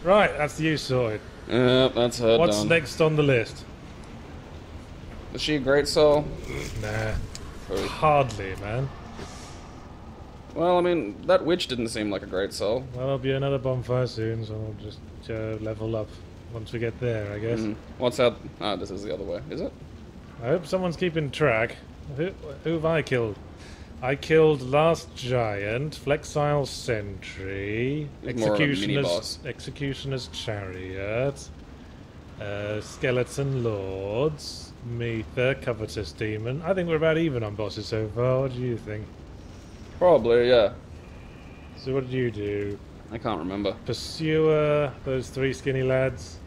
Right, that's you sorted. Yep, that's her What's done. next on the list? Is she a great soul? Nah. Oh. Hardly, man. Well, I mean, that witch didn't seem like a great soul. Well, there'll be another bonfire soon, so we'll just level up once we get there, I guess. What's that? Ah, this is the other way, is it? I hope someone's keeping track. Who have I killed? I killed Last Giant, Flexile Sentry, Executioner's Chariot, Skeleton Lords, Mether, Covetous Demon. I think we're about even on bosses so far. What do you think? Probably, yeah. So what did you do? I can't remember. Pursuer, those 3 skinny lads,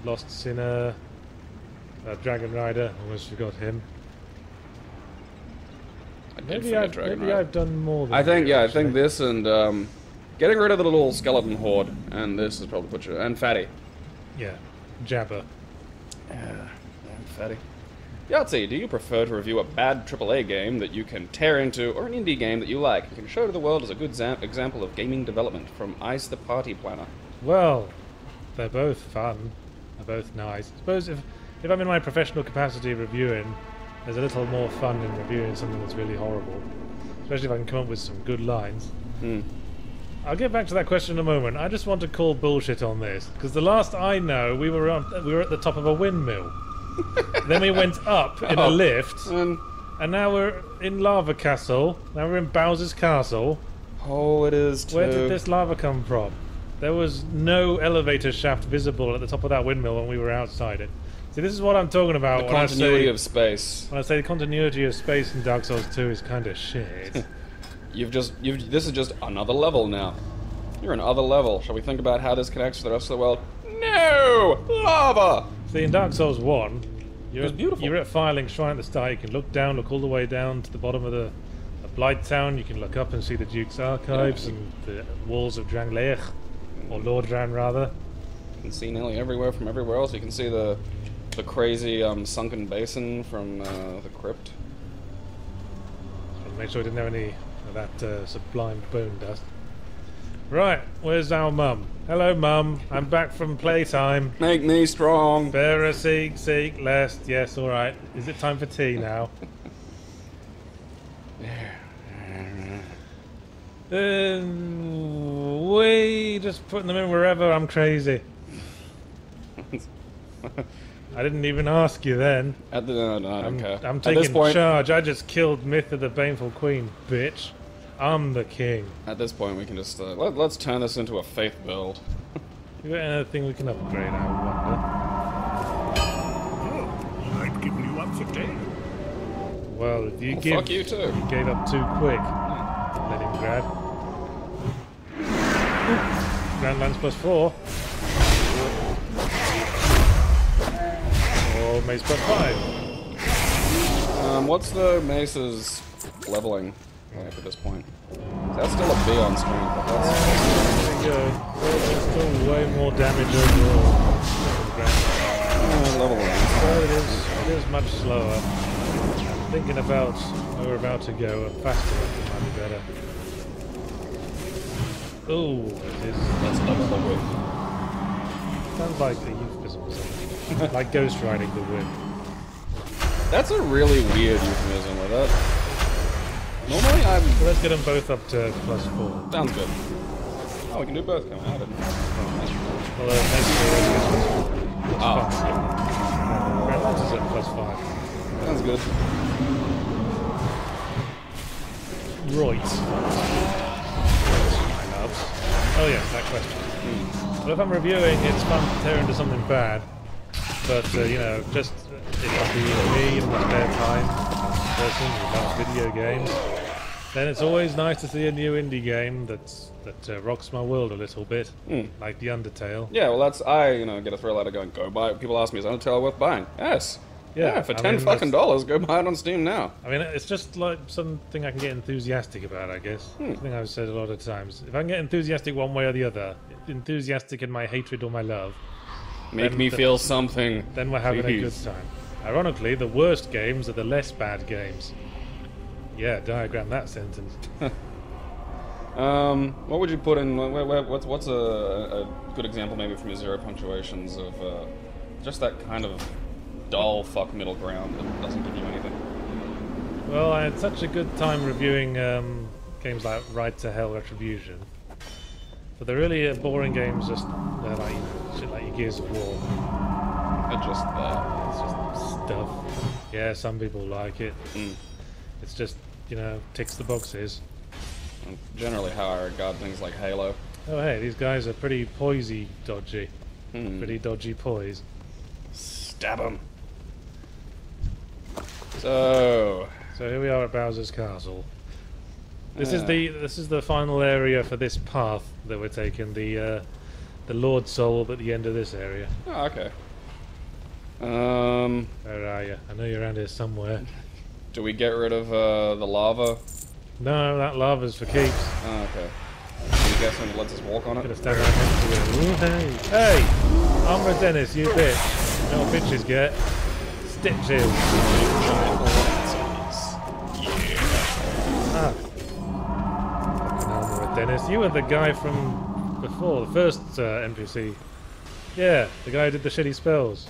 Lost Sinner, Dragon Rider, almost forgot him. Maybe I've done more than I think, you, yeah, actually. I think this and getting rid of the little skeleton horde, and this is probably put you, and Fatty. Yeah, Jabba. Yeah, Fatty. Yahtzee, do you prefer to review a bad AAA game that you can tear into, or an indie game that you like and can show to the world as a good example of gaming development from Ice the Party Planner? Well, they're both fun. They're both nice. I suppose if I'm in my professional capacity reviewing, there's a little more fun in reviewing something that's really horrible. Especially if I can come up with some good lines. I'll get back to that question in a moment. I just want to call bullshit on this, because the last I know, we were at the top of a windmill. Then we went up in a lift, and now we're in Lava Castle. Now we're in Bowser's Castle. Oh, it is too. Where did this lava come from? There was no elevator shaft visible at the top of that windmill when we were outside it. See, this is what I'm talking about. The continuity of space. When I say the continuity of space in Dark Souls 2 is kind of shit. This is just another level now. You're another level. Shall we think about how this connects to the rest of the world? No! Lava! See, in Dark Souls 1, It was beautiful. You're at Firelink Shrine at the start. You can look down, look all the way down to the bottom of the Blight Town. You can look up and see the Duke's Archives and the walls of Drangleich, or Lord Dran rather. You can see nearly everywhere from everywhere else. You can see the crazy sunken basin from the crypt. Make sure I didn't have any of that sublime bone dust. Right, where's our mum? Hello, mum. I'm back from playtime. Make me strong. Bearer, seek, lest. Yes, all right. Is it time for tea now? We just putting them in wherever. I'm crazy. I didn't even ask you then. No, I don't care. I'm At taking this point, charge. I just killed Myth of the Baneful Queen, bitch. I'm the king. At this point, we can just let's turn this into a faith build. You got anything we can upgrade? I Oh, I'd given you up for dead. wonder. Well, if you Fuck you too. You gave up too quick. Leningrad. Grand Lance +4. Or Mace +5. What's the mace's leveling like at this point? That's still a B on screen, but that's There we go. Well, there's still way more damage overall. level range. Well, it is much slower. I'm thinking about where we're about to go. Faster, it might be better. Ooh, it is. Let's double the width. Sounds like a euphemism or something. Like ghost riding the whip. That's a really weird euphemism with that. Normally So let's get them both up to +4. Sounds good. Oh, we can do both. Come on, I didn't. Well, next year it's Oh. Grand Lance is at +5. Sounds good. Right. Oh yeah, that question. But if I'm reviewing, it's fun to tear into something bad. But, you know, just if I'm being me in my spare time, person who loves video games, then it's always nice to see a new indie game that rocks my world a little bit, like The Undertale. Yeah, well, that's get a thrill out of going. Go buy it. People ask me, is Undertale worth buying? Yes. Yeah, for $10 fucking dollars, go buy it on Steam now. I mean, it's just like something I can get enthusiastic about, I guess. Something I've said a lot of times. If I can get enthusiastic one way or the other, enthusiastic in my hatred or my love, Make me feel something. then we're having a good Please. time. Ironically, the worst games are the less bad games. Yeah, diagram that sentence. What would you put in? What's a good example maybe from your zero punctuations of just that kind of dull fuck middle ground that doesn't give you anything? Well, I had such a good time reviewing games like Ride to Hell Retribution. But the really boring games, just like shit like your Gears of War. It's just It's just stuff. Yeah, some people like it. It's just, ticks the boxes. Generally how I regard things like Halo. Oh hey, these guys are pretty poisey dodgy. Pretty dodgy poise. Stab them. So here we are at Bowser's Castle. This is the final area for this path that we're taking. The Lord Soul at the end of this area. Oh, okay. Where are you? I know you're around here somewhere. Do we get rid of the lava? No, that lava's for keeps. Oh, okay. Are you guessing it lets us walk on it? Gonna stand right next to it. Ooh, hey! Armor Dennis, you bitch. You know what bitches get? Stitches. Ah. Fucking Armor Dennis. You were the guy from before, the first NPC. Yeah, the guy who did the shitty spells.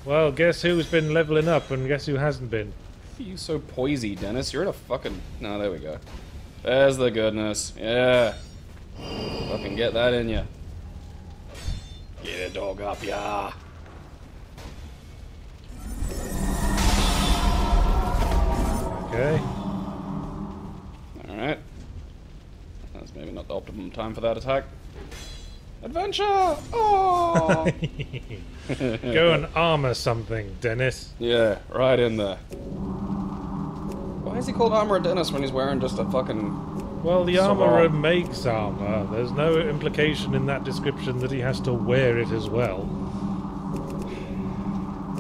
Well, guess who's been leveling up and guess who hasn't been? Why are you so poisey, Dennis? You're in a fucking... No, there we go. There's the goodness. Yeah. Fucking get that in ya. Get a dog up, yeah. Okay. Alright. That's maybe not the optimum time for that attack. Adventure! Oh! Go and armor something, Dennis. Yeah, right in there. Why is he called Armor Dennis when he's wearing just a fucking... Well, the armorer makes armor. There's no implication in that description that he has to wear it as well.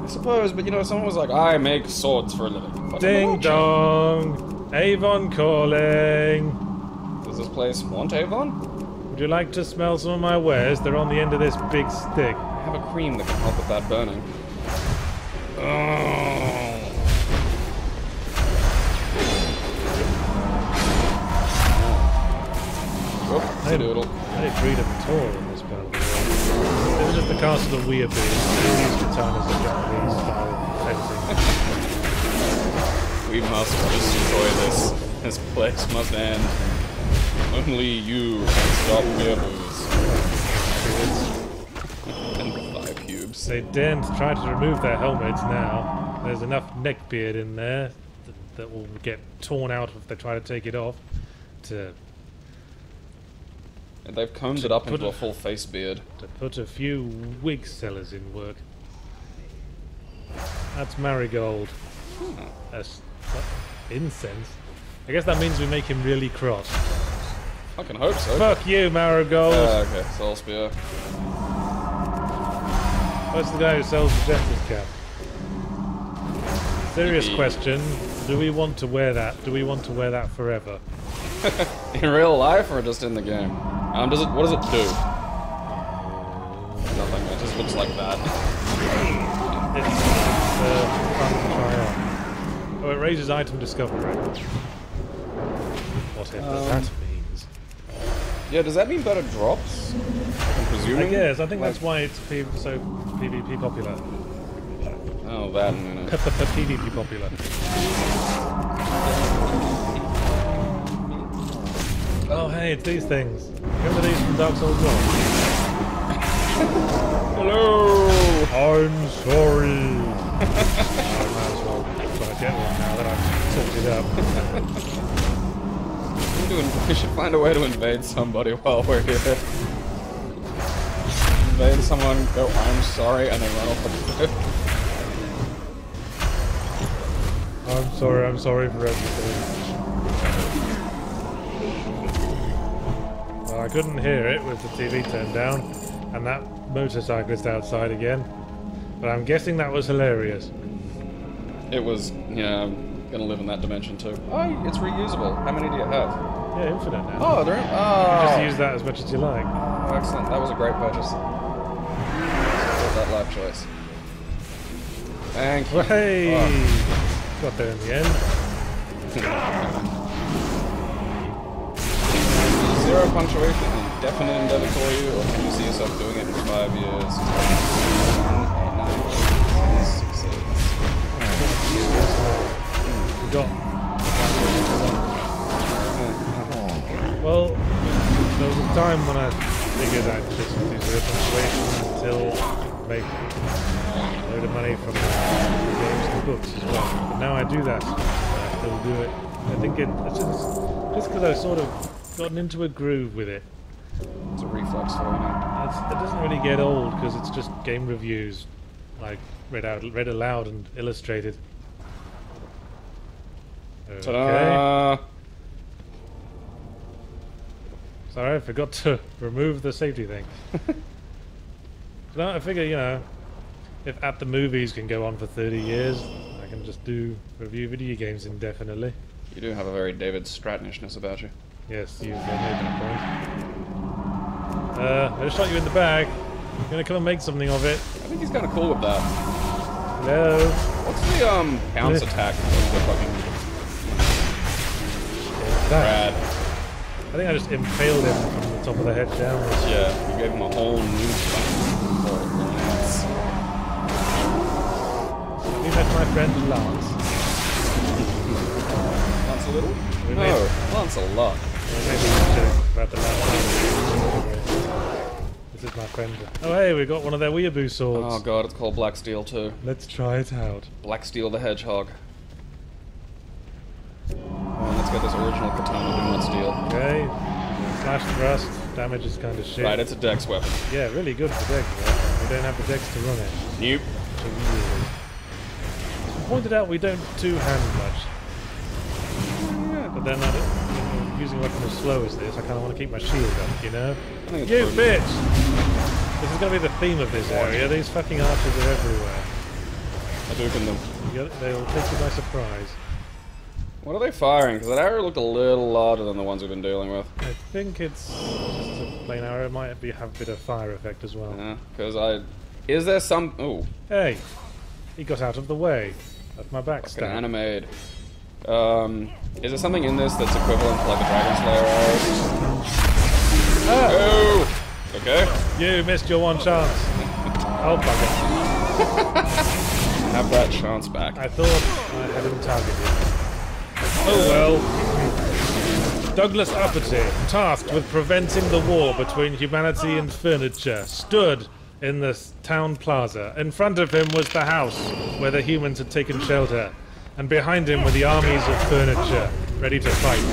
I suppose, but someone was like, I make swords for a living. Fucking Ding dong! Avon calling! Does this place want Avon? Would you like to smell some of my wares? They're on the end of this big stick. I have a cream that can help with that burning. Oh. Hey, doodle. Hey, freedom tour in this part of the world. This is just the castle of Weirbeard. These katanas are Japanese style fencing. We must destroy this. This place must end. Only you can stop Weirboos. And 5 cubes. They daren't try to remove their helmets now. There's enough neckbeard in there that will get torn out if they try to take it off. And they've combed it up into a full face beard. To put a few wig sellers in work. That's Marigold. That's incense. I guess that means we make him really cross. Fucking hope so. Fuck you, Marigold! Okay, Soul Spear. What's the guy who sells the Jester's cap? Serious question. Do we want to wear that? Do we want to wear that forever? In real life or just in the game? What does it do? Nothing, it just looks like that. It's fun to try on. Oh, it raises item discovery. Whatever that means. Yeah, does that mean better drops? I'm presuming? I guess. I think that's why it's so PvP popular. Oh, that PvP popular. Oh, hey, it's these things. Remember these from Dark Souls 1? Hello! I'm sorry. I might as well try to get one now that I've sorted it up. We should find a way to invade somebody while we're here. Invade someone, go, I'm sorry, and then run off the cliff. I'm sorry for everything. Well, I couldn't hear it with the TV turned down, and that motorcyclist outside again. But I'm guessing that was hilarious. It was, yeah, I'm gonna live in that dimension too. Oh, it's reusable. How many do you have? Yeah, infinite now. Oh, they're in, oh. You just use that as much as you like. Oh, excellent. That was a great purchase. That life choice. Thank you. Hey! Oh. Got there in the end. 0 punctuation an indefinite endeavor for you, or can you see yourself doing it in 5 years? 1, 8, 9, 6, 8. We got. Well, there was a time when I figured I'd just do 0 punctuation until make a load of money from the games and books as well. But now I do that. I still do it. I think it's just because I've sort of gotten into a groove with it. It's a reflex for you now. It doesn't really get old because it's just game reviews, like read aloud and illustrated. Okay. Ta-da! Sorry, I forgot to remove the safety thing. So I figure, you know, if At the Movies can go on for 30 years, I can just review video games indefinitely. You do have a very David Stratnishness about you. Yes, you've made that point. I just shot you in the back. You're gonna come and make something of it. I think he's kind of cool with that. No. What's the bounce attack? The fucking That. rad. I think I just impaled him from the top of the head downwards. Yeah, you gave him a whole new spine. We met my friend Lance. Lance a little? We No, made- Lance a lot. Maybe a joke about the Lance. This is my friend. Oh hey, we got one of their weeaboo swords. Oh god, it's called Black Steel too. Let's try it out. Black Steel the Hedgehog. Oh, let's get this original katana doing with steel. Okay. Slash thrust. Damage is kind of shit. Right, it's a dex weapon. Yeah, really good for dex, though. We don't have the dex to run it. Nope. So really. Pointed out we don't two-hand much. Yeah, But then using a weapon as slow as this, I kind of want to keep my shield up, you know? I think it's You pretty- bitch! This is going to be the theme of this area. These fucking archers are everywhere. I do them. They'll take you by surprise. What are they firing? Because that arrow looked a little larger than the ones we've been dealing with. I think it's just a plain arrow. It might have a bit of fire effect as well. Yeah, because is there some... Ooh. Hey! He got out of the way of my Fucking backstab. animated. Is there something in this that's equivalent to like the Dragon Slayer arrows? Ah! Oh! Okay. You missed your one chance. Oh, bugger. Have that chance back. I thought I had him targeted. Oh well. Douglas Uppity, tasked with preventing the war between humanity and furniture, stood in the town plaza. In front of him was the house where the humans had taken shelter, and behind him were the armies of furniture, ready to fight.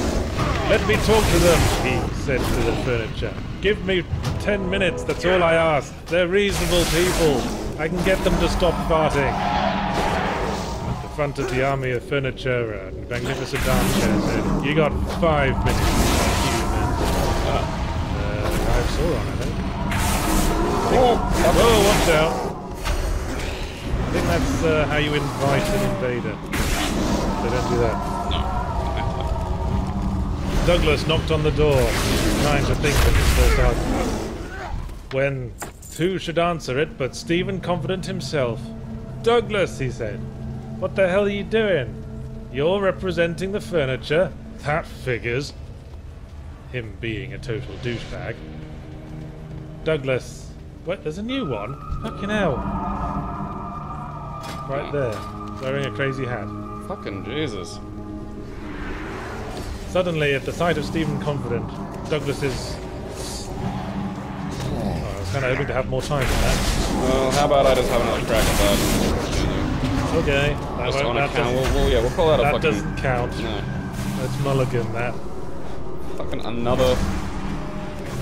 Let me talk to them, he said to the furniture. Give me 10 minutes, that's all I ask. They're reasonable people. I can get them to stop farting. At the front of the army of furniture, a magnificent armchair said, You got 5 minutes, human. 5 Sauron, I think. Whoa, watch out. I think that's how you invite an invader. They don't do that. Douglas knocked on the door, trying to think of his first argument. When who should answer it but Stephen Confident himself. Douglas, he said, what the hell are you doing? You're representing the furniture? That figures. Him being a total douchebag. Douglas, what? There's a new one? Fucking hell. Right there, wearing a crazy hat. Fucking Jesus. Suddenly, at the sight of Stephen Confident, Douglas's... Oh, I was kind of hoping to have more time than that. Well, how about I just have another crack at that? Okay. Just on account. We'll call that a that fucking... doesn't count. No. Let's mulligan that. Fucking another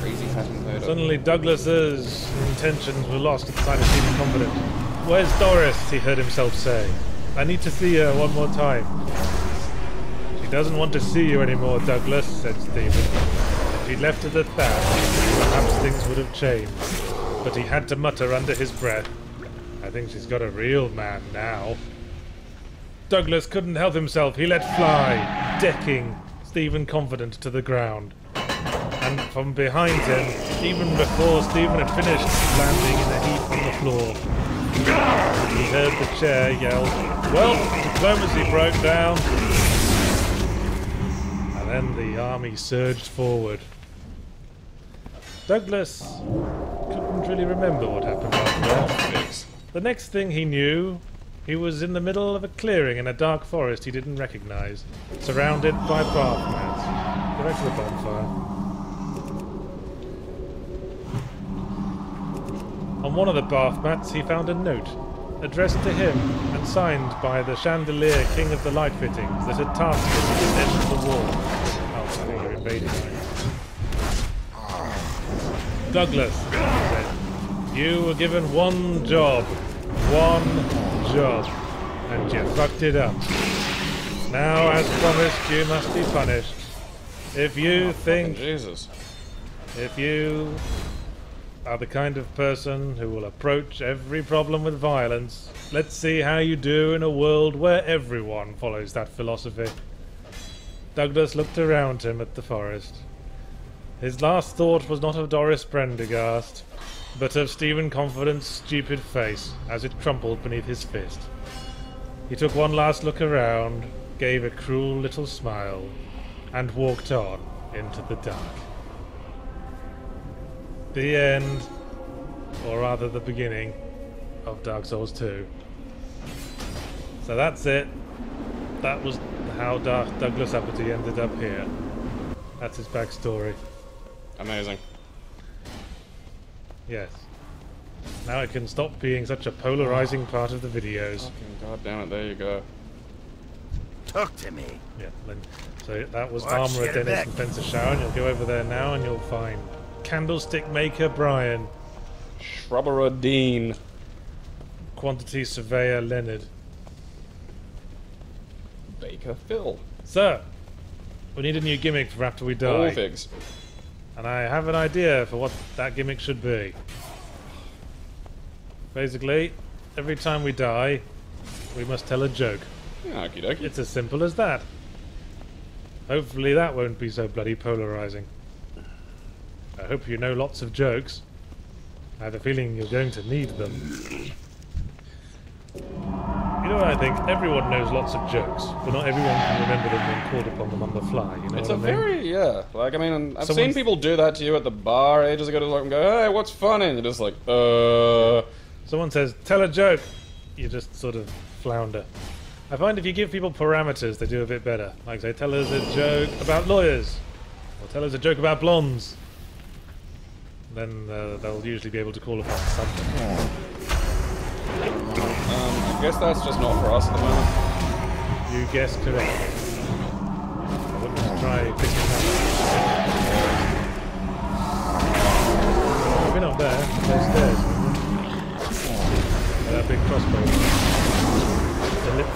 crazy hat invader. Suddenly, Douglas's intentions were lost at the sight of Stephen Confident. Where's Doris? He heard himself say. I need to see her one more time. She doesn't want to see you anymore, Douglas, said Stephen. If he'd left it at that, perhaps things would have changed. But he had to mutter under his breath, I think she's got a real man now. Douglas couldn't help himself. He let fly, decking Stephen Confident to the ground. And from behind him, even before Stephen had finished landing in a heap on the floor, he heard the chair yell, well, diplomacy broke down. And then the army surged forward. Douglas couldn't really remember what happened after that. The next thing he knew, he was in the middle of a clearing in a dark forest he didn't recognize, surrounded by bath mats. Go back to the bonfire. On one of the bath mats, he found a note, addressed to him and signed by the Chandelier King of the Light Fittings that had tasked him to defend the wall. Oh, sorry, you're invading me. Douglas, he said, you were given one job, and you fucked it up. Now, as promised, you must be punished. If you think... Jesus. If you are the kind of person who will approach every problem with violence, let's see how you do in a world where everyone follows that philosophy. Douglas looked around him at the forest. His last thought was not of Doris Prendergast, but of Stephen Confident's stupid face as it crumpled beneath his fist. He took one last look around, gave a cruel little smile, and walked on into the dark. The end, or rather the beginning, of Dark Souls 2. So that's it. That was how Douglas Apathy ended up here. That's his backstory. Amazing. Yes. Now it can stop being such a polarizing part of the videos. Fucking goddamn it, there you go. Talk to me. Yeah, so that was Watch Armourer your Dennis back. and Fencer Sharon. You'll go over there now and you'll find Candlestick Maker Brian, Shrubberer Dean. Quantity Surveyor Leonard. Baker Phil. Sir, we need a new gimmick for after we die. Figs. And I have an idea for what that gimmick should be. Basically, every time we die, we must tell a joke. Yeah, okie dokie. It's as simple as that. Hopefully that won't be so bloody polarizing. I hope you know lots of jokes. I have a feeling you're going to need them. You know what I think? Everyone knows lots of jokes, but not everyone can remember them when called upon them on the fly. You know It's what a I mean? very, yeah. Like, I mean, I've seen Someone's- people do that to you at the bar ages ago, just like, go, hey, what's funny? And you're just like, Someone says, tell a joke. You just sort of flounder. I find if you give people parameters, they do a bit better. Like, say, tell us a joke about lawyers. Or tell us a joke about blondes. Then they'll usually be able to call upon something. I guess that's just not for us at the moment. You guessed correctly. I wouldn't try picking that up. I've been up there, those stairs. That big crossbow.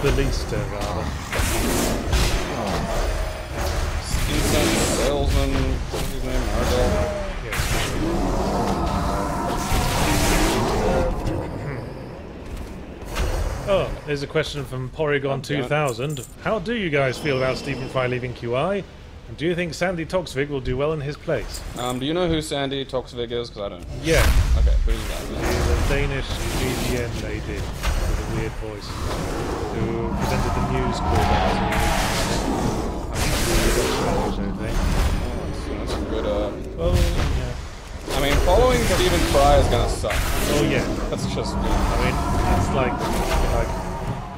The leaster, rather. Incense, salesman, what's his name? Argyle. Yes. Oh, there's a question from Porygon2000. How do you guys feel about Stephen Fry leaving QI? And do you think Sandy Toxvig will do well in his place? Do you know who Sandy Toxvig is? Because I don't. Yeah, Okay, who's that? she's a Danish BDM lady with a weird voice who presented the news call. That's a good, Well, yeah. I mean, following Stephen Fry is gonna suck. Oh yeah. That's just, I mean, it's like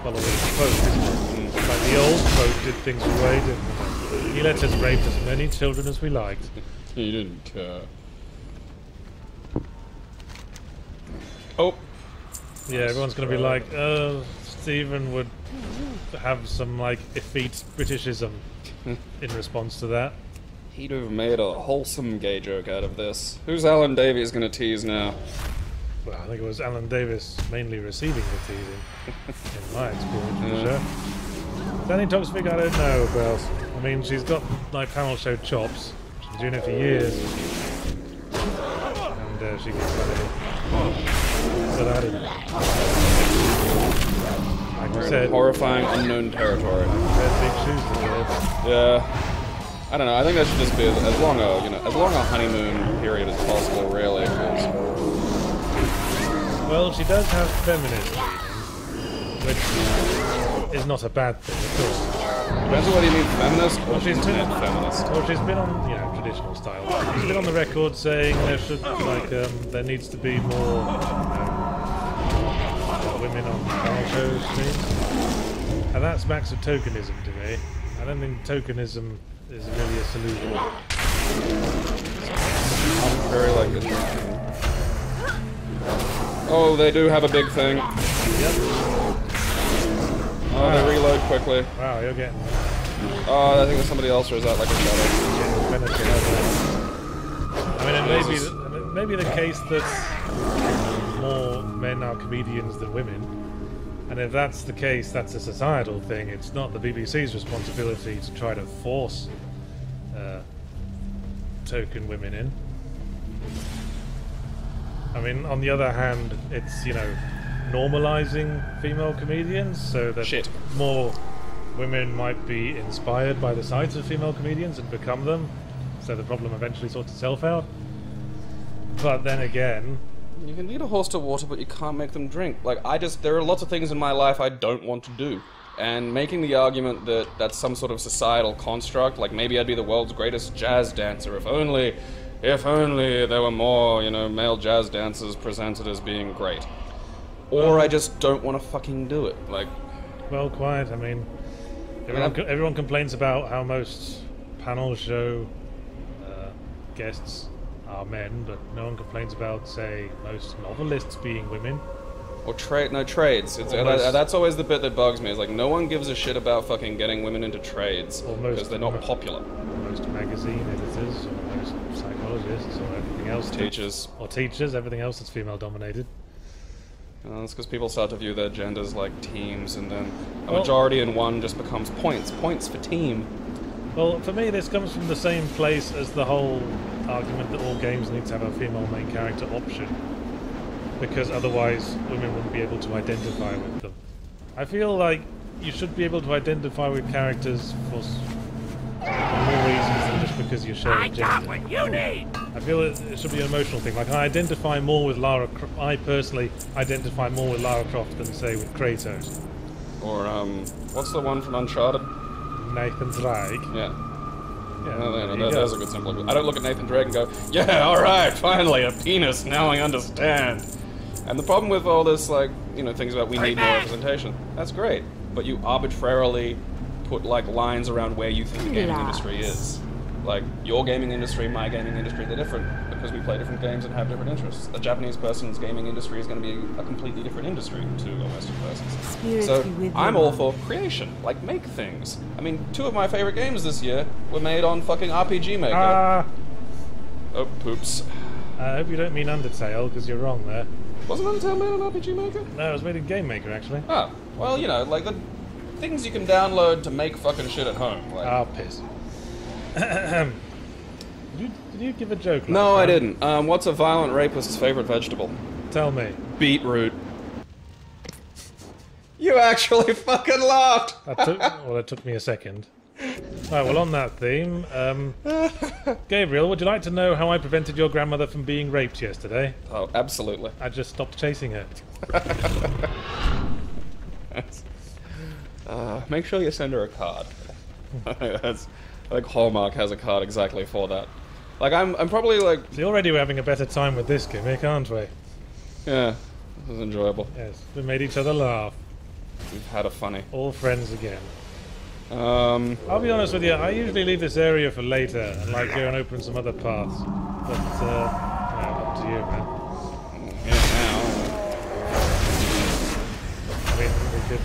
following Quote, isn't it? Like the old Quote did things way differently. He let us rape as many children as we liked. he didn't care. Oh. Yeah, everyone's going to be like, oh, Stephen would have some, like, effete Britishism in response to that. He'd have made a wholesome gay joke out of this. Who's Alan Davies gonna tease now? Well, I think it was Alan Davis mainly receiving the teasing, in my experience with the show. Danny Toxvig, I don't know about. I mean, she's got, like, panel show chops. She's been doing it for years. And she gets funny. But I don't know. Like I said, Horrifying unknown territory. big shoes to fill. Yeah. I don't know. I think that should just be as long a honeymoon period as possible, really. 'Cause Well, she does have feminist leanings, which is not a bad thing at all. depends on whether you mean feminist or Well, she's internet feminist. Well, she's been on, traditional style. He's been on the record saying there needs to be more women on panel shows things, and that smacks of tokenism to me. I don't think tokenism is really a solution. I'm very like this. Oh, they do have a big thing. Yep. Oh, wow. They reload quickly. Wow, you're getting... Oh, I think there's somebody else, or is that like a shadow? I mean, it may be the case that more men are comedians than women, and if that's the case, that's a societal thing. It's not the BBC's responsibility to try to force token women in. I mean, on the other hand, it's, you know, normalizing female comedians so that more women might be inspired by the sight of female comedians and become them, so the problem eventually sorts itself out. But then again... You can lead a horse to water, but you can't make them drink. Like, there are lots of things in my life I don't want to do. And making the argument that that's some sort of societal construct, like maybe I'd be the world's greatest jazz dancer if only there were more, you know, male jazz dancers presented as being great. Or I just don't want to fucking do it. Like... Well, quite, I mean... Everyone complains about how most panel show guests are men, but no one complains about, say, most novelists being women. Or trades. That's always the bit that bugs me. Is like no one gives a shit about fucking getting women into trades because they're not popular. Most magazine editors, or most psychologists, or everything else. Teachers. Or teachers, everything else that's female dominated. That's because people start to view their genders like teams, and then a majority in one just becomes points. Points for team. Well, for me, this comes from the same place as the whole argument that all games need to have a female main character option, because otherwise women wouldn't be able to identify with them. I feel like you should be able to identify with characters for more reasons than just because you share a gender. I got what you need! I feel it should be an emotional thing. Like, I identify more with I personally identify more with Lara Croft than, say, with Kratos. Or, what's the one from Uncharted? Nathan Drake. Yeah. That's a good simple. I don't look at Nathan Drake and go, yeah, alright, finally, a penis, now I understand. And the problem with all this, like, you know, things about we need more representation, that's great. But you arbitrarily put, like, lines around where you think the gaming industry is. Like, your gaming industry, my gaming industry, they're different because we play different games and have different interests. A Japanese person's gaming industry is going to be a completely different industry to a Western person's. So, I'm all for creation. Like, make things. I mean, 2 of my favorite games this year were made on fucking RPG Maker. Oh, poops. I hope you don't mean Undertale, because you're wrong there. Wasn't Undertale made on RPG Maker? No, it was made in Game Maker, actually. Oh, well, you know, like the things you can download to make fucking shit at home. Like. Piss. Did you give a joke? No, I didn't. What's a violent rapist's favorite vegetable? Tell me. Beetroot. You actually fucking laughed! It took me a second. Right, well, on that theme, Gabriel, would you like to know how I prevented your grandmother from being raped yesterday? Oh, absolutely. I just stopped chasing her. Make sure you send her a card. Like Hallmark has a card exactly for that. Like I'm probably like. See, already we're having a better time with this gimmick, aren't we? Yeah, this is enjoyable. Yes, we made each other laugh. We've had a funny. All friends again. I'll be honest with you. I usually leave this area for later and like go and open some other paths. But up to you, man. Yeah, now. I mean, we could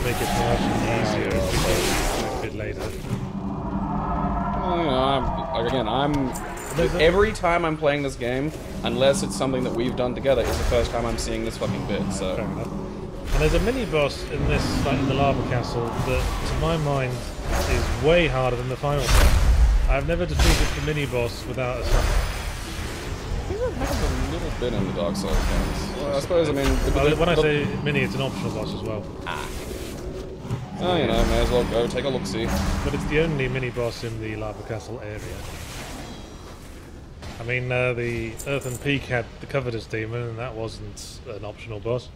make it much easier if we go a bit later. Well, you know, every time I'm playing this game, unless it's something that we've done together, is the first time I'm seeing this fucking bit. So. Fair enough. And there's a mini boss in this, like in the lava castle, that, to my mind, is way harder than the final boss. I've never defeated the mini boss without a summon. I think that happens a little bit in the Dark Souls games. Well, I suppose, I mean... when I say mini, it's an optional boss as well. Oh, you know, may as well go take a look-see. But it's the only mini boss in the lava castle area. I mean, the Earthen Peak had the Covetous Demon, and that wasn't an optional boss.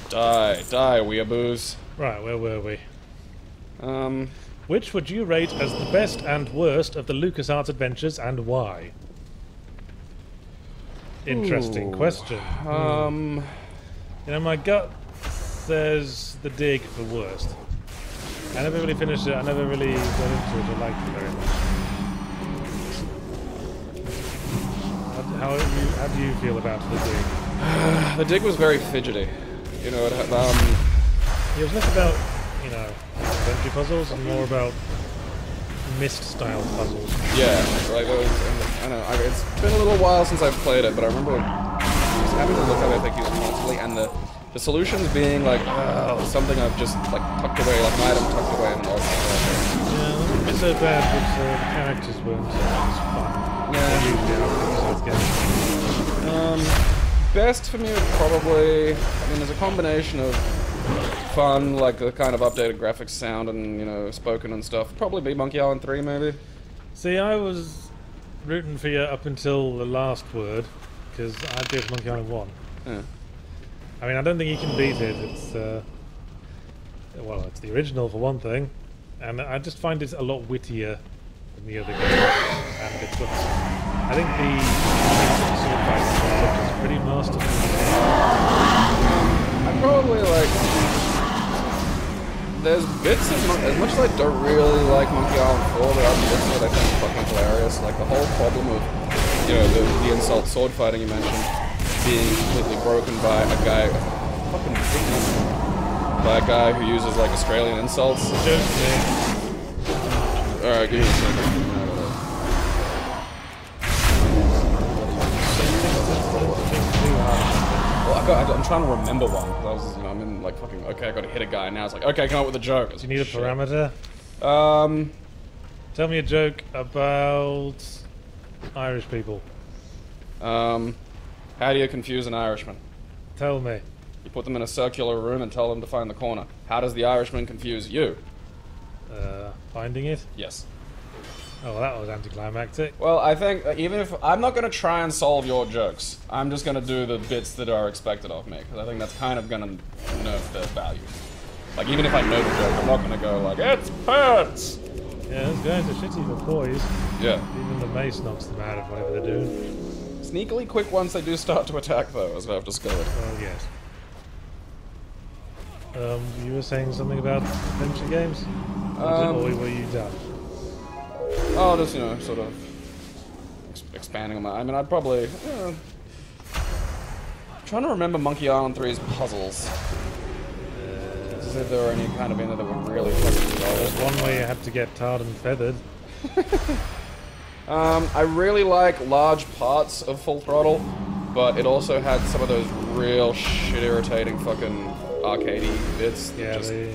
Die, weeaboos. Right, where were we? Which would you rate as the best and worst of the LucasArts adventures, and why? Interesting question. You know, my gut says The Dig for worst. I never really finished it. I never really got into it or liked it very much. How do you feel about The Dig? The Dig was very fidgety. You know, it was less about, you know, adventure puzzles and more about Myst-style puzzles. Yeah, like I know. It's been a little while since I've played it, but I remember just having to look at it, I think, constantly, and the solutions being like something I've just like tucked away, like an item tucked away and lost. Yeah, it's so bad, but the characters weren't as fun. Yeah. Best for me would probably, I mean, there's a combination of fun, like the kind of updated graphics, sound, and, you know, spoken and stuff. Probably be Monkey Island 3, maybe. See, I was rooting for you up until the last word, because I'd go for Monkey Island 1. Yeah. I mean, I don't think you can beat it. It's, well, it's the original for one thing, and I just find it a lot wittier than the other games. And it's got, I think the sword fight concept is pretty masterful. I probably like. There's bits as much as I don't really like Monkey Island 4, there are bits that I think are fucking hilarious. Like the whole problem of, you know, the insult sword fighting you mentioned being completely broken by a guy, fucking by a guy who uses like Australian insults. Alright, give me a second. I'm trying to remember one. I was, you know, I'm in like fucking. Okay, I got to hit a guy now. It's like, okay, come up with a joke. Do you need a parameter? Tell me a joke about Irish people. How do you confuse an Irishman? Tell me. You put them in a circular room and tell them to find the corner. How does the Irishman confuse you? Finding it? Yes. Oh, well, that was anticlimactic. Well, I think even if I'm not going to try and solve your jokes, I'm just going to do the bits that are expected of me, because I think that's kind of going to nerf their value. Like, even if I know the joke, I'm not going to go like, it's pets! Yeah, those guys are shitty for poise. Yeah. Even the mace knocks them out of whatever they're doing. Sneakily quick once they do start to attack, though, as I've discovered. Oh, yes. You were saying something about adventure games? Or were you done? Oh, just, you know, sort of expanding on that. I mean, I'd probably... trying to remember Monkey Island 3's puzzles. As if there were any kind of in there that were really fucking dull. There's one way you have to get tarred and feathered. I really like large parts of Full Throttle, but it also had some of those real shit-irritating fucking arcadey bits. Yeah, the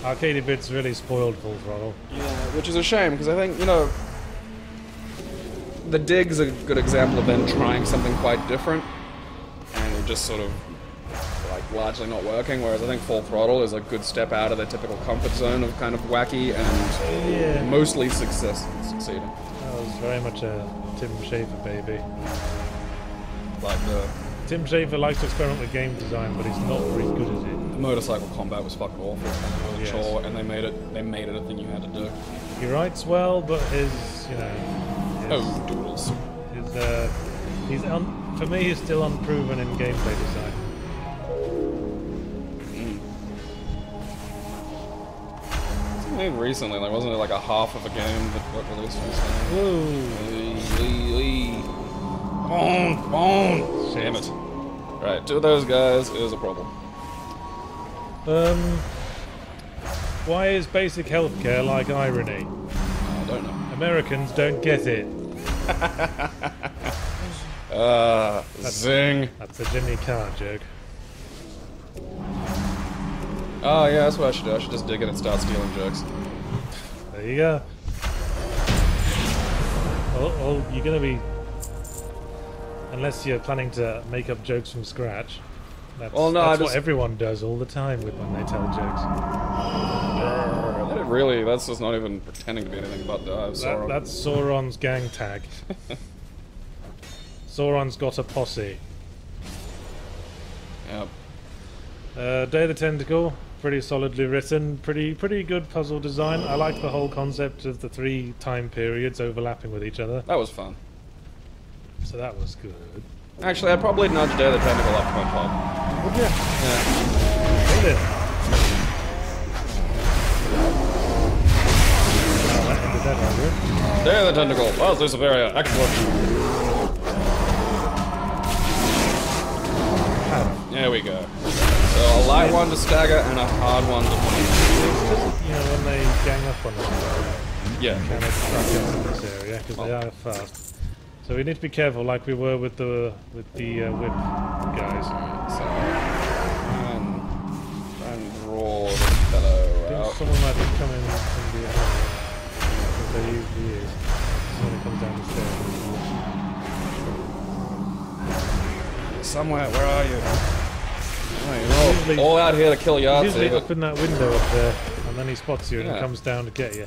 arcadey bits really spoiled Full Throttle. Yeah, which is a shame, because I think, you know, The Dig's a good example of them trying something quite different, and it just sort of, like, largely not working, whereas I think Full Throttle is a good step out of their typical comfort zone of kind of wacky and mostly succeeding. That was very much a Tim Schafer baby. Like Tim Schafer likes to experiment with game design, but he's not very good at it. The motorcycle combat was fucking awful. It was a chore, and they made it a thing you had to do. He writes well, but his, you know, doodles. For me, he's still unproven in gameplay design. Maybe recently, like, wasn't it like a half of a game that got released recently? Bone! Damn it. Right, two of those guys is a problem. Why is basic healthcare like irony? I don't know. Americans don't get it. Zing. That's a Jimmy Carr joke. Oh yeah, that's what I should do. I should just dig in and start stealing jokes. There you go. Well, you're gonna be... Unless you're planning to make up jokes from scratch. That's what everyone does all the time when they tell jokes. That's just not even pretending to be anything but Sauron. That's Sauron's gang tag. Sauron's got a posse. Yep. Day of the Tentacle. pretty solidly written, pretty good puzzle design. I like the whole concept of the 3 time periods overlapping with each other. That was fun. So that was good. Actually, I'd probably nudge Dare the Tentacle up to my top. Would you? Yeah. Hit it. Oh, that ended that one, Dare the Tentacle. Well, this is very excellent. There we go. So a light one to stagger and a hard one to punch. It's just, you know, when they gang up on us, Yeah. kind of stuck us in this area, because they are fast. So we need to be careful, like we were with the whip guys. So, and draw the fellow I think out. someone might be coming from behind, because they usually is. When it comes down the stairs. Somewhere, where are you? Oh, you're all out here to kill He's Yahtzee. usually up in that window up there, and then he spots you and Yeah. comes down to get you.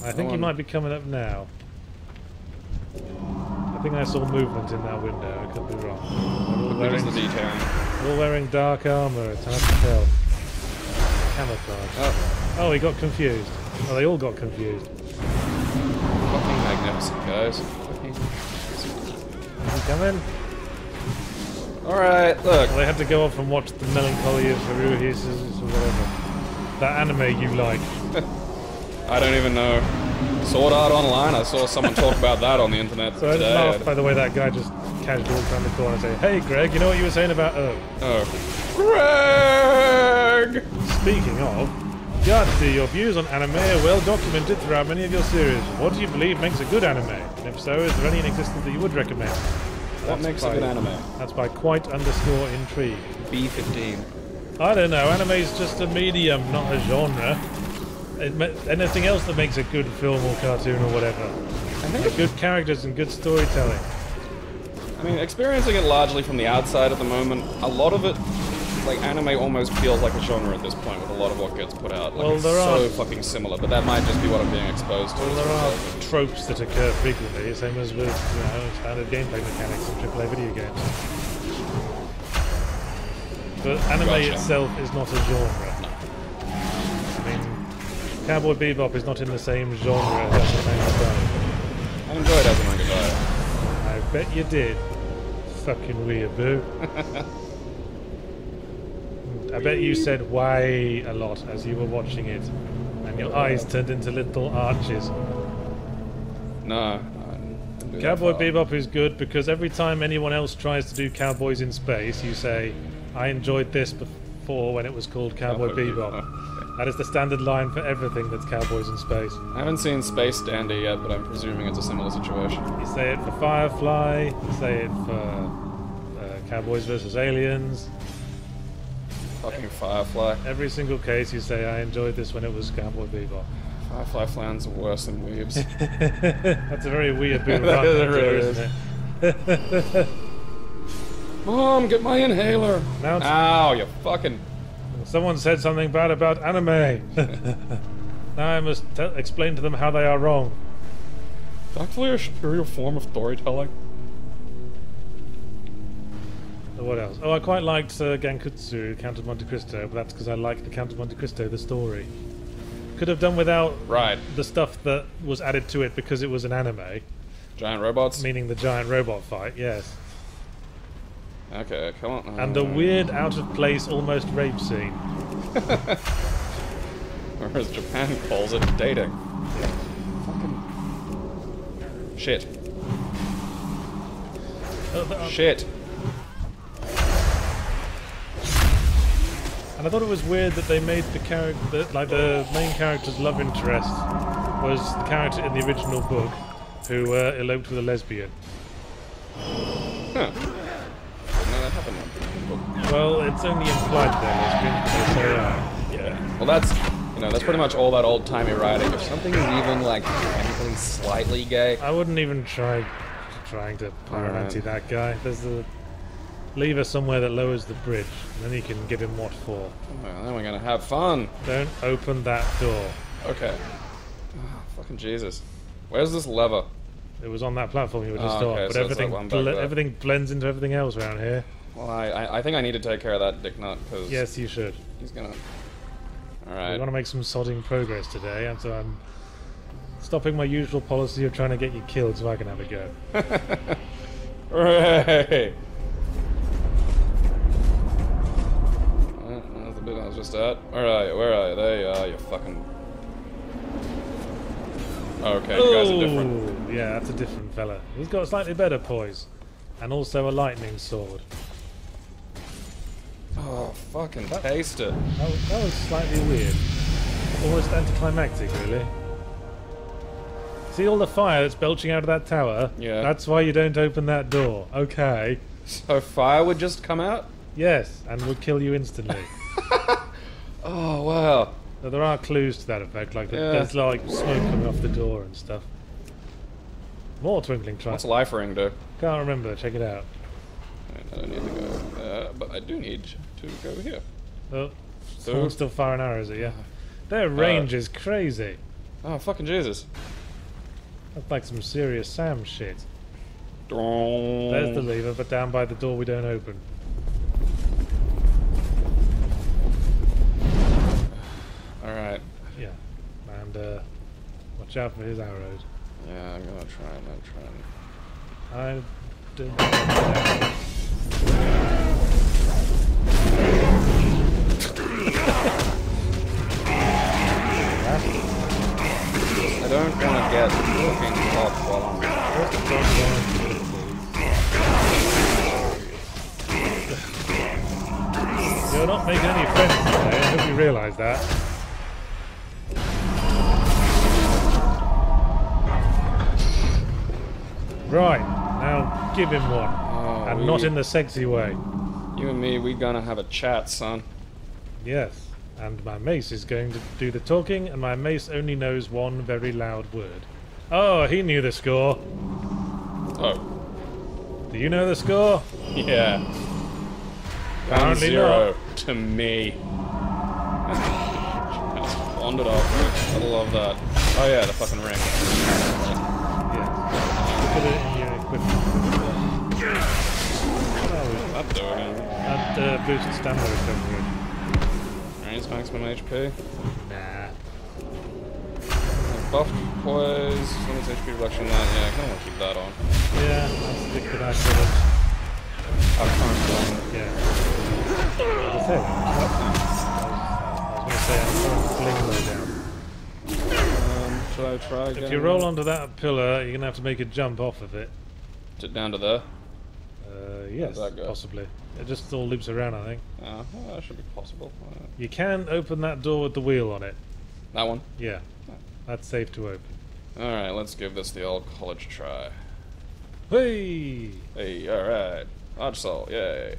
I think he might be coming up now. I think I saw movement in that window, I could be wrong. Where is the detailing? All wearing dark armour, it's hard to tell. Camouflage. Oh, he got confused. Oh, they all got confused. Fucking magnificent, guys. Is he coming? Alright, look. Well, they had to go off and watch The Melancholy of Haruhi or whatever. That anime you like. I don't even know. Sword Art Online, I saw someone talk about that on the internet So I just today. laughed by the way that guy just casually walked around the corner and say, "Hey Greg, you know what you were saying about Oh. Greg! Speaking of, Yahtzee, your views on anime are well documented throughout many of your series. What do you believe makes a good anime? And if so, is there any in existence that you would recommend?" What makes a good anime? That's by quite_intrigue. B15. I don't know, anime is just a medium, not a genre. Anything else that makes a good film or cartoon or whatever. Like good characters and good storytelling. I mean, experiencing it largely from the outside at the moment, a lot of it, like, anime almost feels like a genre at this point with a lot of what gets put out. Like, Well, it's there so are- fucking similar, but that might just be what I'm being exposed to. Well, as a there are result. tropes that occur frequently, same as with standard gameplay mechanics in AAA video games. But anime Gotcha. itself is not a genre. I mean, Cowboy Bebop is not in the same genre as the manga diet. I enjoyed as a manga diet. I bet you did. Fucking weeaboo. I bet you said "why" a lot as you were watching it, and your eyes turned into little arches. No, I didn't do that Cowboy far. Bebop is good because every time anyone else tries to do Cowboys in Space, you say, "I enjoyed this before when it was called Cowboy Bebop." That is the standard line for everything that's Cowboys in Space. I haven't seen Space Dandy yet, but I'm presuming it's a similar situation. You say it for Firefly, you say it for Cowboys vs. Aliens. Fucking Firefly. Every single case you say, "I enjoyed this when it was Cowboy Bebop." Firefly fans are worse than weebs. That's a very weird bit of That rock really isn't it? Mom, get my inhaler! Now it's- Ow, you fucking... Someone said something bad about anime. Now I must explain to them how they are wrong. It's actually a superior form of storytelling. What else? Oh, I quite liked Gankutsu, Count of Monte Cristo, but that's because I liked the Count of Monte Cristo, the story. Could have done without Right. the stuff that was added to it because it was an anime, Giant robots? meaning the giant robot fight, yes. Okay, come on. And the weird, out-of-place, almost rape scene. Or as Japan calls it, dating. Fucking... Shit. Shit. And I thought it was weird that they made the character, like the main character's love interest was the character in the original book who eloped with a lesbian. Huh. Didn't know that happened in the book. Well, it's only implied they're lesbian, but they say yeah. Well, that's, you know, that's pretty much all that old-timey writing. If something is even, like, technically slightly gay... I wouldn't even trying to pyromancy that guy. There's a lever somewhere that lowers the bridge, and then you can give him what for. Well, then we're gonna have fun. Don't open that door. Okay. Oh, fucking Jesus. Where's this lever? It was on that platform you were just Oh, on, okay, but so it's like one back there. everything blends into everything else around here. Well, I think I need to take care of that dick nut, because Yes, you should. he's gonna... We Alright. want to make some sodding progress today, and so I'm stopping my usual policy of trying to get you killed so I can have a go. Hooray! That's the bit I was just at. Alright, where are you? There you are, you fucking... Okay, you guys are different. Ooh, yeah, that's a different fella. He's got slightly better poise. And also a lightning sword. Oh, fucking taste it. That was slightly weird. Almost anticlimactic, really. See all the fire that's belching out of that tower? Yeah. That's why you don't open that door. Okay. So fire would just come out? Yes, and would kill you instantly. Oh, wow. So there are clues to that effect, like Yeah. there's like smoke coming off the door and stuff. More twinkling What's triangles. life ring do? Can't remember, check it out. I don't need to go there, but I do need to go here. Oh, So- someone's still firing arrows at you. Their range is crazy. Oh, fucking Jesus. That's like some serious Sam shit. There's There's the lever, but down by the door we don't open. Alright. Yeah, and watch out for his arrows. Yeah, I'm gonna try and... I don't I don't want to get fucking caught while I'm... You're not making any friends today, I hope you realise that. Right, now give him one. Oh, And not in the sexy way. You and me, we gonna have a chat, son. Yes, and my mace is going to do the talking, and my mace only knows one very loud word. Oh, he knew the score. Oh. Do you know the score? Yeah. Apparently 1-0 to me. Just wandered off. I love that. Oh yeah, the fucking ring. Yeah. Put it in your equipment. That doing? That boosts stamina recovery. Raise maximum HP. Nah. Buff poise, limits HP reduction. That, yeah, I kind of want to keep that on. Yeah, I'll stick with that sort of. Yeah. That's it. I was going to say, I'm throwing fling low down. Should I try again? If you roll onto that pillar, you're going to have to make a jump off of it. Down to there? Yes, How'd that go? possibly. It just all loops around, I think. Well, that should be possible. You can open that door with the wheel on it. That one? Yeah. That's safe to open. Alright, let's give this the old college try. Whee! Hey, alright. Arch Soul, yay.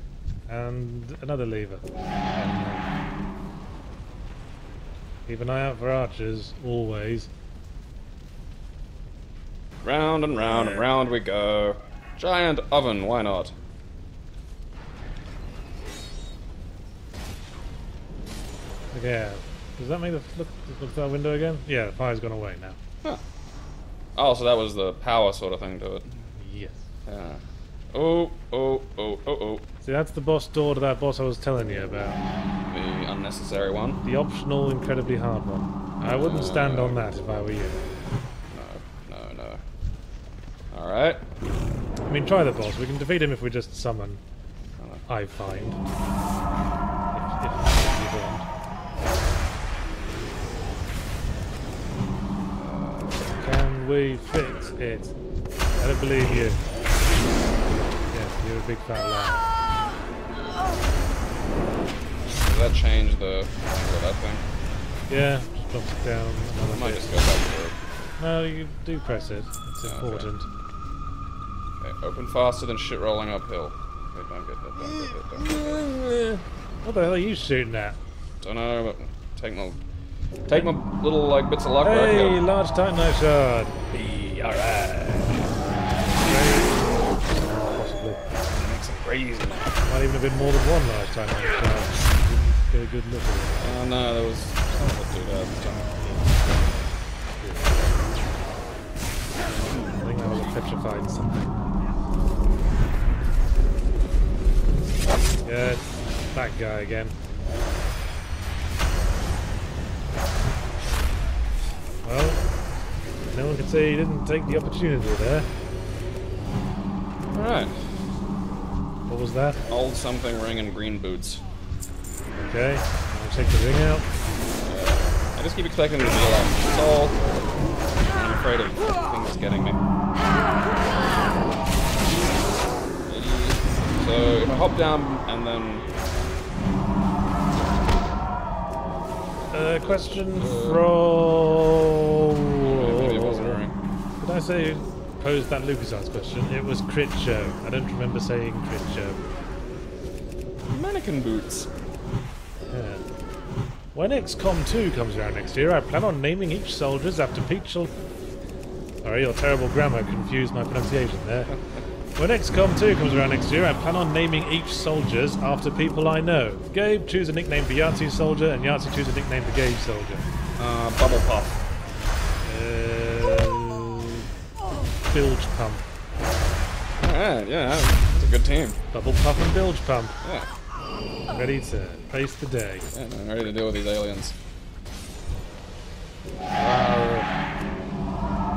And another lever. Keep an eye out for archers, always. Round and round and round we go. Giant oven, why not? Yeah. Does that make the look at that window again? Yeah, the fire's gone away now. Huh. Oh, so that was the power sort of thing to it. Yes. Yeah. Oh, oh, oh, oh, oh. See, that's the boss door to that boss I was telling you about. The unnecessary one. The optional, incredibly hard one. I wouldn't stand on that if I were you. No. Alright. I mean, try the boss. We can defeat him if we just summon. I find. If you want. Can we fix it? I don't believe you. Yes, you're a big fat liar. Does that change the angle of that thing? Yeah, just drops it down I another might bit. just go back to it. No, you do press it. It's important. Okay, open faster than shit rolling uphill. Okay, don't get hit, don't get hit, don't get hit. What the hell are you shooting at? Don't know, but take my little like bits of luck right Hey, here. large titanite shard. Alright. Possibly. Make some crazy. Might even have been more than one large titanite shard. Didn't get a good look at it. Oh no, there was something to do that this time. I think that was a petrified something. Yeah, it's that guy again. Well, no one can say he didn't take the opportunity there. Alright. What was that? Old something ring and green boots. Okay, I'll take the ring out. I just keep expecting to be like, it's all. I'm afraid of things getting me. So if I hop down and then. Question from. Maybe it wasn't a ring. Did I say posed that LucasArts question? It was crit show. I don't remember saying crit show. Mannequin boots. Yeah. When XCOM 2 comes around next year, I plan on naming each soldiers after Peachel. Sorry, your terrible grammar confused my pronunciation there. When XCOM 2 comes around next year, I plan on naming each soldiers after people I know. Gabe, choose a nickname for Yahtzee Soldier, and Yahtzee, choose a nickname for Gabe Soldier. Bubble Puff. Bilge Pump. Alright, yeah, it's a good team. Double Puff and Bilge Pump. Yeah. Ready to face the day. Yeah, I'm ready to deal with these aliens.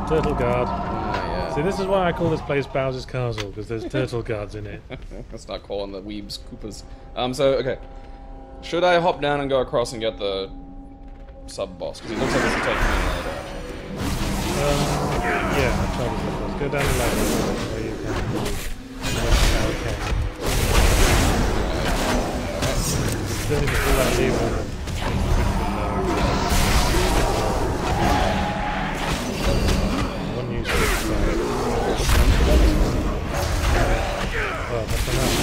Turtle Guard. Yeah. See, this is why I call this place Bowser's Castle, because there's turtle guards in it. Let's not call them the Weebs Koopas. So, okay. Should I hop down and go across and get the sub-boss? Because it looks like this will take me in another direction. Yeah, I'll try this first. Go down the ladder where you can. Okay. Still need to pull that lever. One use for each side. Oh, that's enough.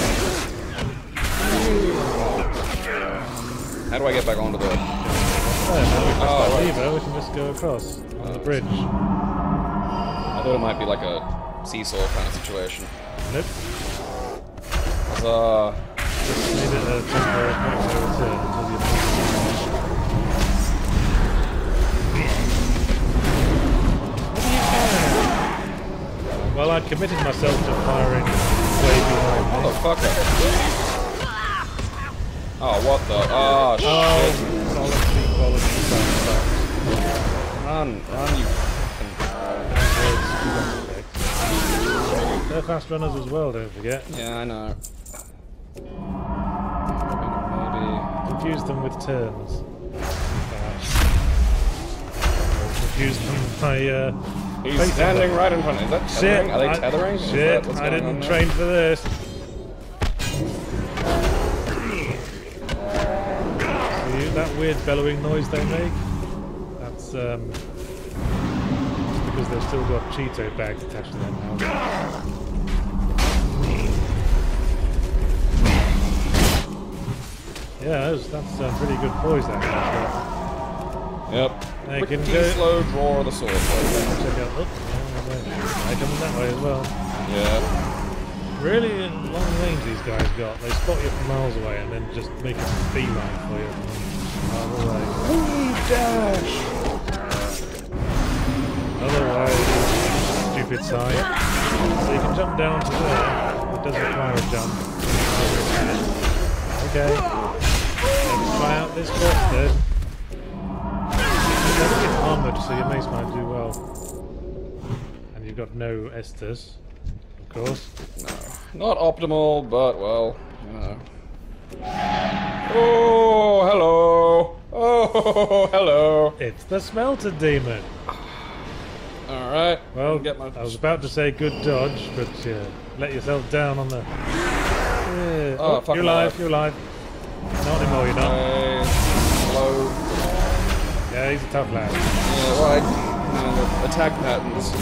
How do I get back onto the... There, now we press that right. lever, we can just go across on the bridge. I thought it might be like a seesaw kind of situation. Nope. Just Just need a temporary point to return until you Well, I committed myself to firing way behind me. Motherfucker. Oh, what the? Oh, shit. Run, you fucking... They're fast runners as well, don't forget. Yeah, I know. Maybe... Confuse them with turns. Confuse them by, He's standing right in front of me. Is that tethering? Shit! Are they tethering? Shit, I didn't train for this. See that weird bellowing noise they make? That's because they've still got Cheeto bags attached to them now. Yeah, that's pretty good poise that guy. Yep. They Pretty can go. slow draw of the sword. Check out. Oh, they're coming that way as well. Yeah. Really long range these guys got. They spot you from miles away and then just make a beeline for you. Dash! Otherwise, stupid side. So you can jump down to there. It does require a jump. Okay. Let's try out this boss then. You don't get armoured, so your mace might do well. And you've got no Estus, of course. No. Not optimal, but, well, you know. Oh, hello! Oh, hello! It's the Smelter Demon. Alright. Well, get my... I was about to say good dodge, but let yourself down on the... Yeah. Oh, fuck, you're I'm alive, you're alive. Not anymore, you're not. Hello. Yeah, he's a tough lad. Yeah, well, the attack patterns.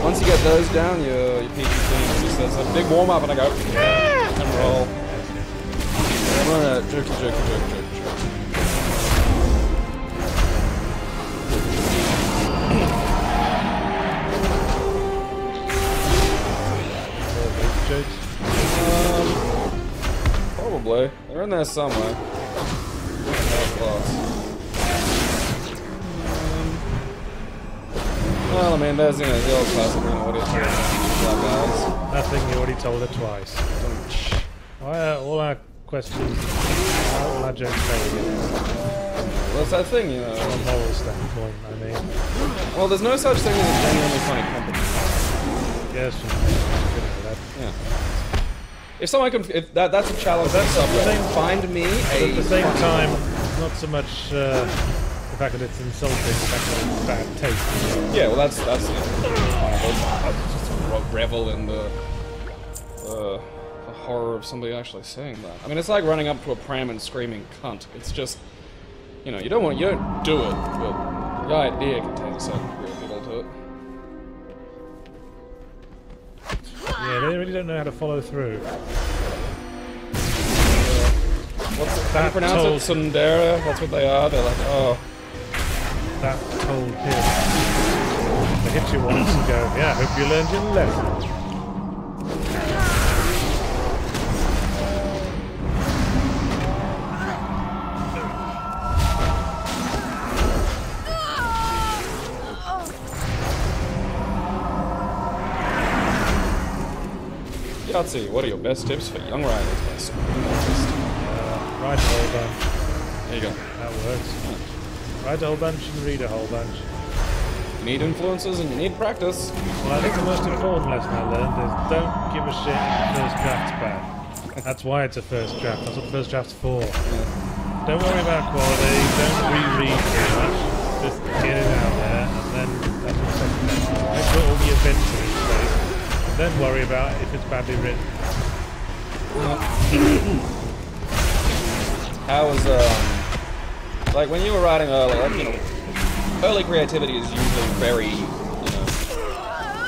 Once you get those down, your PG team just does a big warm up, and I go, and roll. I'm gonna jerk. Probably. They're in there somewhere. That's close. Well, I mean, there's, the old classic, what it is, black guys. Nothing, you already told her twice. Why are all our questions, all our jokes failing? Well, that's that thing, you know. From a moral standpoint, I mean. Well, there's no such thing as a genuinely funny company. Yes, that. Yeah. If someone can, if that's a challenge. That's something. Find me a. At the same time, not so much the fact that it's insulting, the fact that it's bad taste. Yeah, well, that's just revel in the horror of somebody actually saying that. I mean, it's like running up to a pram and screaming "cunt." It's just, you know, you don't do it, but the idea contains a certain degree of evil to it. Yeah, they really don't know how to follow through. What's it? How do you pronounce it? Sundara? That's what they are. They're like, oh. That told him. They hit you once and go, yeah, hope you learned your lesson. Yahtzee, what are your best tips for young riders? Ride a whole bunch. There you go. That works. Ride a whole bunch and read a whole bunch. You need influences and you need practice. Well, I think the most important lesson I learned is don't give a shit if the first draft's bad. That's why it's a first draft. That's what the first draft's for. Yeah. Don't worry about quality. Don't reread too much. Just get it out there, and then that's what the second draft is. Make sure all the events are in place, and then worry about if it's badly written. How was like when you were writing early, like, you know, early creativity is usually very, you know,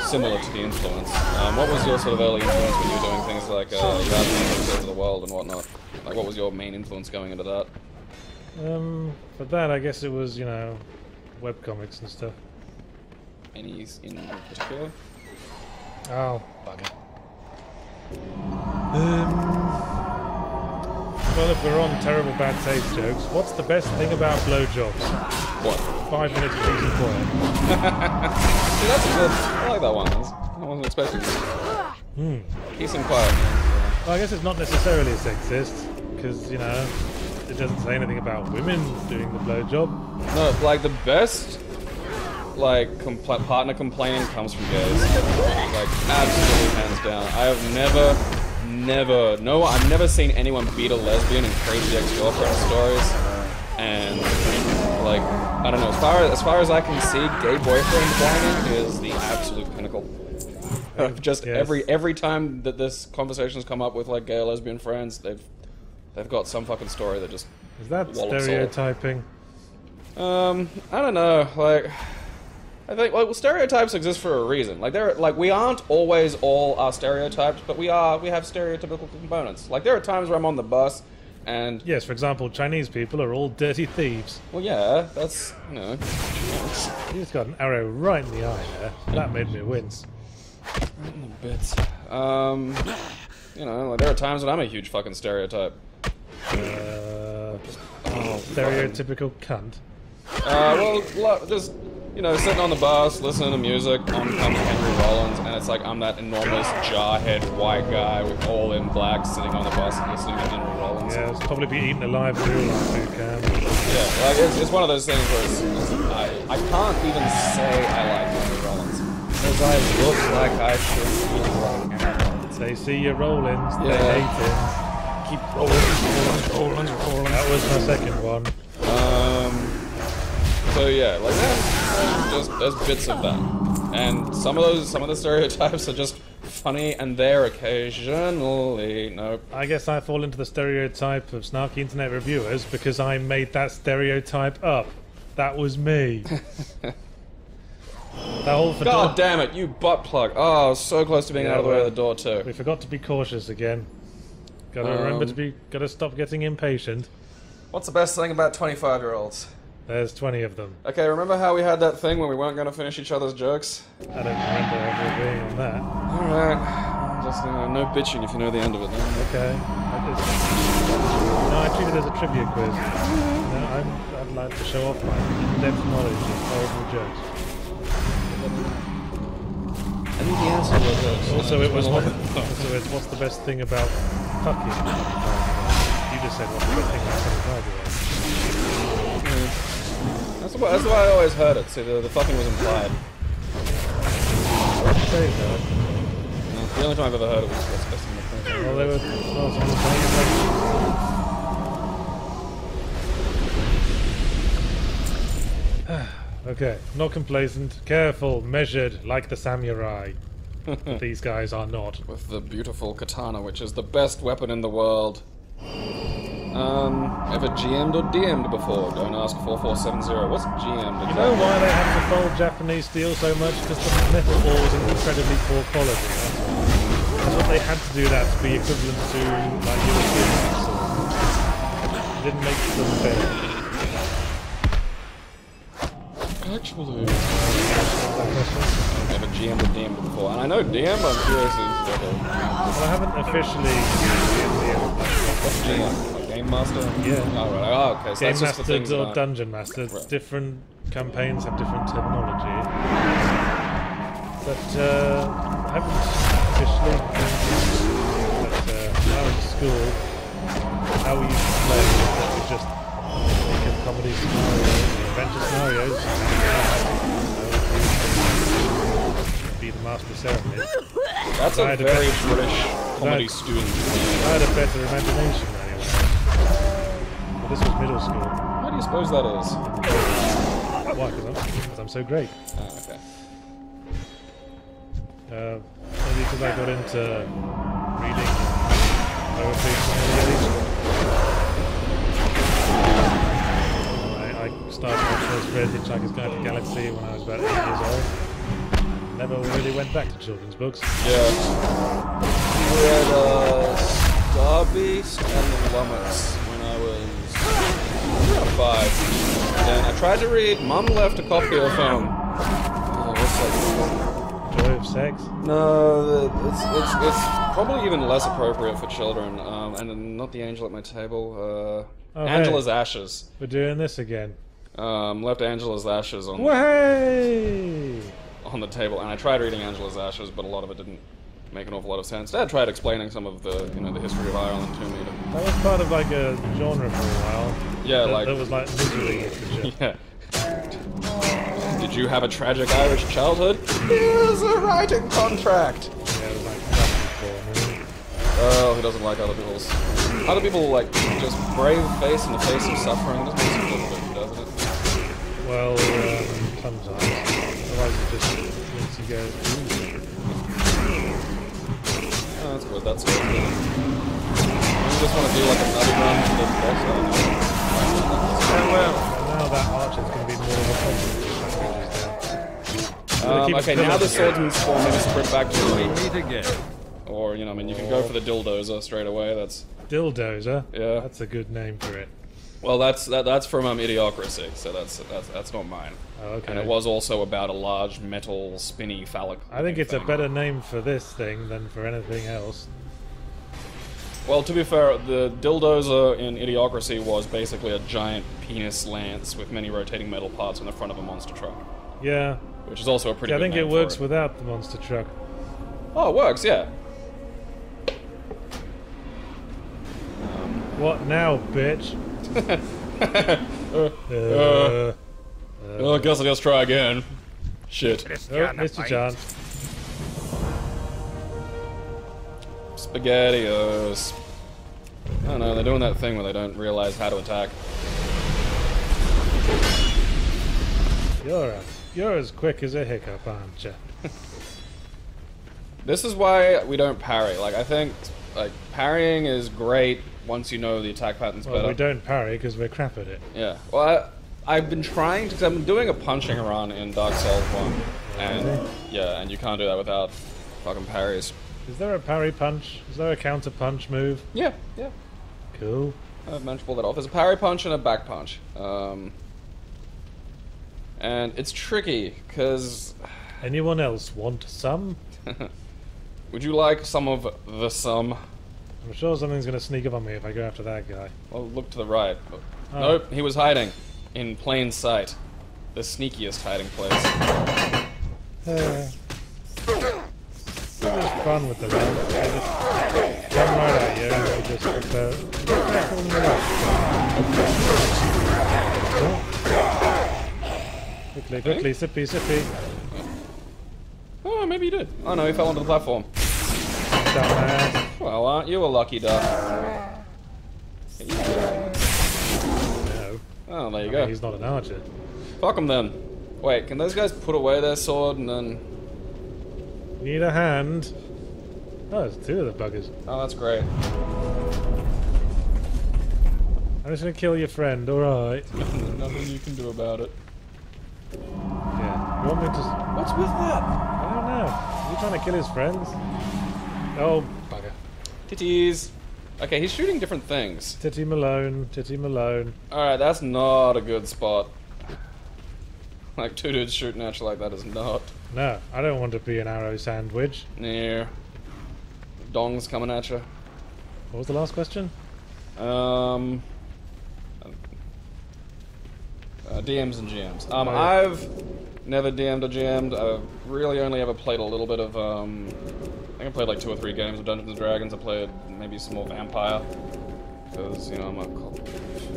similar to the influence. What was your sort of early influence when you were doing things like you had things of the world and whatnot? Like, what was your main influence going into that? For that, I guess it was, you know, webcomics and stuff. Any in particular? Oh, bugger. Well, if we're on terrible bad taste jokes, what's the best thing about blowjobs? What? 5 minutes of peace and quiet. See, that's good. I like that one. I wasn't expecting it. Peace and quiet. Well, I guess it's not necessarily sexist, because, you know, it doesn't say anything about women doing the blowjob. No, like the best, like, partner complaining comes from gays. Like, absolutely hands down. I have I've never seen anyone beat a lesbian in crazy ex-girlfriend stories. And, like, I don't know, as far as I can see, gay boyfriend whining is the absolute pinnacle. Just yes. every time that this conversation's come up with, like, gay or lesbian friends, they've got some fucking story that just is that stereotyping? I don't know, like, I think, like, well, stereotypes exist for a reason. Like, we aren't always all our stereotypes, but we have stereotypical components. Like, there are times where I'm on the bus, and... Yes, for example, Chinese people are all dirty thieves. Well, yeah, that's, you know... You just got an arrow right in the eye there. That made me wince. Right in the bits. You know, like, there are times when I'm a huge fucking stereotype. Stereotypical cunt. Well, just... You know, sitting on the bus, listening to music, I'm Henry Rollins, and it's like I'm that enormous jarhead white guy with all in black sitting on the bus and listening to Henry Rollins. Yeah, it's probably be eaten alive in real life, you can. Yeah, like it's one of those things where I can't even say I like Henry Rollins, because I look like I should be like Henry Rollins. They see your Rollins, they hate it. Keep rolling. That was my second one. So yeah, like there's bits of that, and some of the stereotypes are just funny, and they're occasionally nope. I guess I fall into the stereotype of snarky internet reviewers because I made that stereotype up. That was me. God damn it, you butt plug! Oh, I was so close to being out of the way of the door too. We forgot to be cautious again. Gotta remember gotta stop getting impatient. What's the best thing about 25-year-olds? There's 20 of them. Okay, remember how we had that thing when we weren't going to finish each other's jokes? I don't remember ever being on that. Alright. Just, no bitching if you know the end of it then. Okay. No, I treat it as a trivia quiz. No, I'd like to show off my in-depth knowledge of horrible jokes. I think the answer was also, it's what's the best thing about fucking you just said what the thing was 75 year That's why I always heard it. See, the fucking was implied. old. Say that. No, the only time I've ever heard it was discussing the thing. Well, they were someone was saying it like okay, not complacent, careful, measured, like the samurai. But these guys are not. With the beautiful katana, which is the best weapon in the world. Ever GM'd or DM'd before? Don't ask 4470. What's GM'd? You know why they have to fold Japanese steel so much? Because the metal ore is in incredibly poor quality. That's what they had to do that to be equivalent to like European metal. It didn't make them fair. Actually, I've never GM'd or DM'd before, and I know DM. I'm curious as to Well, I haven't officially DM. what's GM? Like Game Master? Yeah. Oh, right. Oh, okay. So Game that's just the Master things or that Dungeon Master. Right. Different campaigns have different terminology. But I haven't officially. But when I was at school, how we used to play was that we just think of comedy scenarios, adventure scenarios, and be the master of ceremony. That's I a had a very better- British comedy I- student. I had a better imagination anyway. But this was middle school. How do you suppose that is? Why? Because I'm so great. Oh, okay. Maybe because I got into reading poetry from an early age. I started my first read Hitchhiker's Guide to the Galaxy when I was about 8 years old. Never really went back to children's books. Yeah. We read Star Beast and the Lummets when I was about 5. And I tried to read. Mum left a copy of what's that? Joy of Sex. No, it's probably even less appropriate for children. And not the Angel at My Table. Oh, Angela's hey. Ashes. We're doing this again. Left Angela's Ashes on Way! the table, and I tried reading Angela's Ashes, but a lot of it didn't make an awful lot of sense. Dad tried explaining some of the the history of Ireland to me. That was part of like a genre for a while. Yeah, That was like misery literature. Yeah. Did you have a tragic Irish childhood? Here's a writing contract. Yeah, it was like classic porn. Oh, who doesn't like other people like just brave face in the face of suffering? It just makes you look good, doesn't it? Well, sometimes. Otherwise it just makes you go, ooh. Oh, that's good, that's good. You just want to do like a nutty run to the boss. Well, now that archer's going to be more of a problem. Okay, now the swordsman's form is sprint back to the Meet again. Or, I mean, you can go for the dildozer straight away. That's Dildozer? Yeah. That's a good name for it. well, that's from Idiocracy, so that's not mine. Oh, okay. And it was also about a large metal spinny phallic. I think it's a thing. better name for this thing than for anything else. Well, to be fair, the dildozer in Idiocracy was basically a giant penis lance with many rotating metal parts on the front of a monster truck, Yeah. which is also a pretty. I good think name it for works without the monster truck. Oh, it works, yeah. What now, bitch? Well, I guess I'll just try again. Shit. Oh, missed your chance. SpaghettiOs. I don't know, they're doing that thing where they don't realize how to attack. You're as quick as a hiccup, aren't you? This is why we don't parry. Like, I think, like, parrying is great once you know the attack patterns Well, better. we don't parry because we're crap at it. Yeah. Well, I've been trying to, because I've been doing a punching run in Dark Souls 1. And, yeah, and you can't do that without fucking parries. Is there a parry punch? Is there a counter punch move? Yeah, yeah. Cool. I've managed to pull that off. There's a parry punch and a back punch. And it's tricky, because... Anyone else want some? Would you like some of the sum? I'm sure something's going to sneak up on me if I go after that guy. Well, look to the right. Oh. Nope, he was hiding. In plain sight. The sneakiest hiding place. is fun with the round. They just come right at you and they just careful in the rush. Quickly, sippy. Oh, maybe you did. Oh no, he fell onto the platform. Dumbass. Well, aren't you a lucky duck? No. Oh, there you I go. mean, he's not an archer. Fuck him then. Wait, can those guys put away their sword and then... Need a hand. Oh, there's two of the buggers. Oh, that's great. I'm just gonna kill your friend, alright. There's nothing you can do about it. Yeah. You want me to... What's with that? I don't know. Is he trying to kill his friends? Oh, bugger. Titties. Okay, he's shooting different things. Titty Malone. Alright, that's not a good spot. Like, two dudes shooting at you like that is not. No, I don't want to be an arrow sandwich. Near. Dongs coming at you. What was the last question? DMs and GMs. Oh, yeah. I've never DM'd or GM'd. I've really only ever played a little bit of, I think I played like 2 or 3 games of Dungeons & Dragons. I played maybe some more Vampire. Because, you know, I'm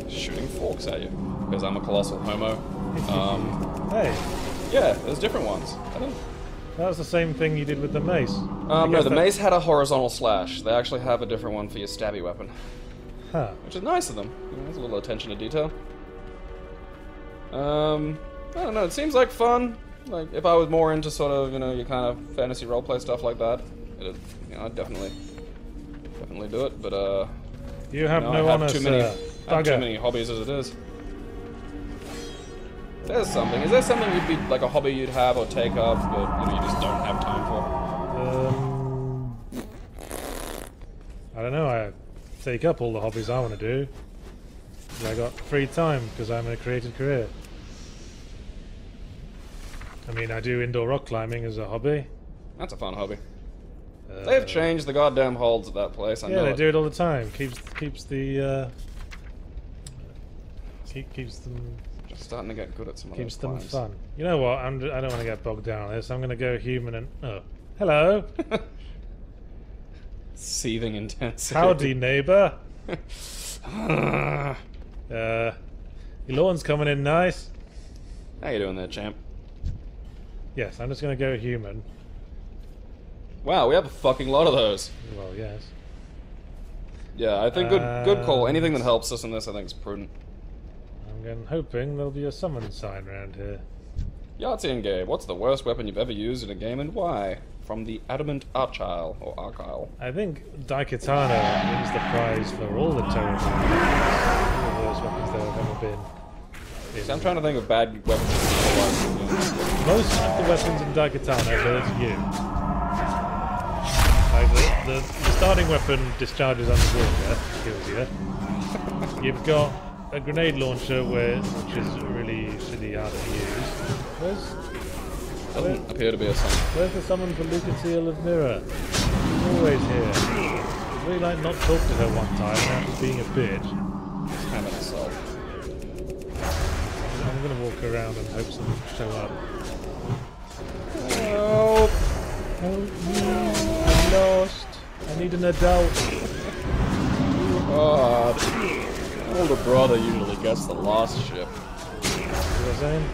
shooting forks at you. Because I'm a colossal homo. Hey, Yeah, there's different ones. I don't... that was the same thing you did with the mace. no, the mace had a horizontal slash. They actually have a different one for your stabby weapon. Huh. Which is nice of them. You know, there's a little attention to detail. I don't know, it seems like fun. Like, if I was more into sort of, you know, your kind of fantasy roleplay stuff like that, you know, I'd definitely do it, but, You have no, no I have honor, too sir. many, I have too many hobbies as it is. There's something. Is there something you'd be, like a hobby you'd have or take up, but, you know, you just don't have time for? I don't know, I take up all the hobbies I want to do. I got free time because I'm in a creative career. I mean, I do indoor rock climbing as a hobby. That's a fun hobby. They've changed the goddamn holds at that place. I know they it. do it all the time. Keeps them Just starting to get good at some of keeps those them climbs. fun. You know what? I don't want to get bogged down on this. I'm going to go human and hello. Seething intensity. Howdy, neighbor. Your lawn's coming in nice. How you doing there, champ? Yes, I'm just going to go human. Wow, we have a fucking lot of those. Well, yes. Yeah, I think good call. Anything that helps us in this, I think, is prudent. I'm hoping there'll be a summon sign around here. Yahtzee and Gabe, what's the worst weapon you've ever used in a game and why? From the Adamant Archile, or Archile. I think Daikatana wins the prize for all the terrible weapons. All the worst weapons there have ever been. See, I'm trying to think of bad weapons. Most of the weapons in Daikatana hurt you. Like the starting weapon discharges underwater, kills you. You've got a grenade launcher which is really shitty hard to use. Doesn't appear to be a summon. Where's the summon for Lucatiel of Mirror? She's always here. I'd really like not talk to her one time now she's being a bitch. Have an assault. I'm gonna walk around and hope some show up. Help! Help me! I'm lost. I need an adult. God. Older brother usually gets the lost ship. What was I saying?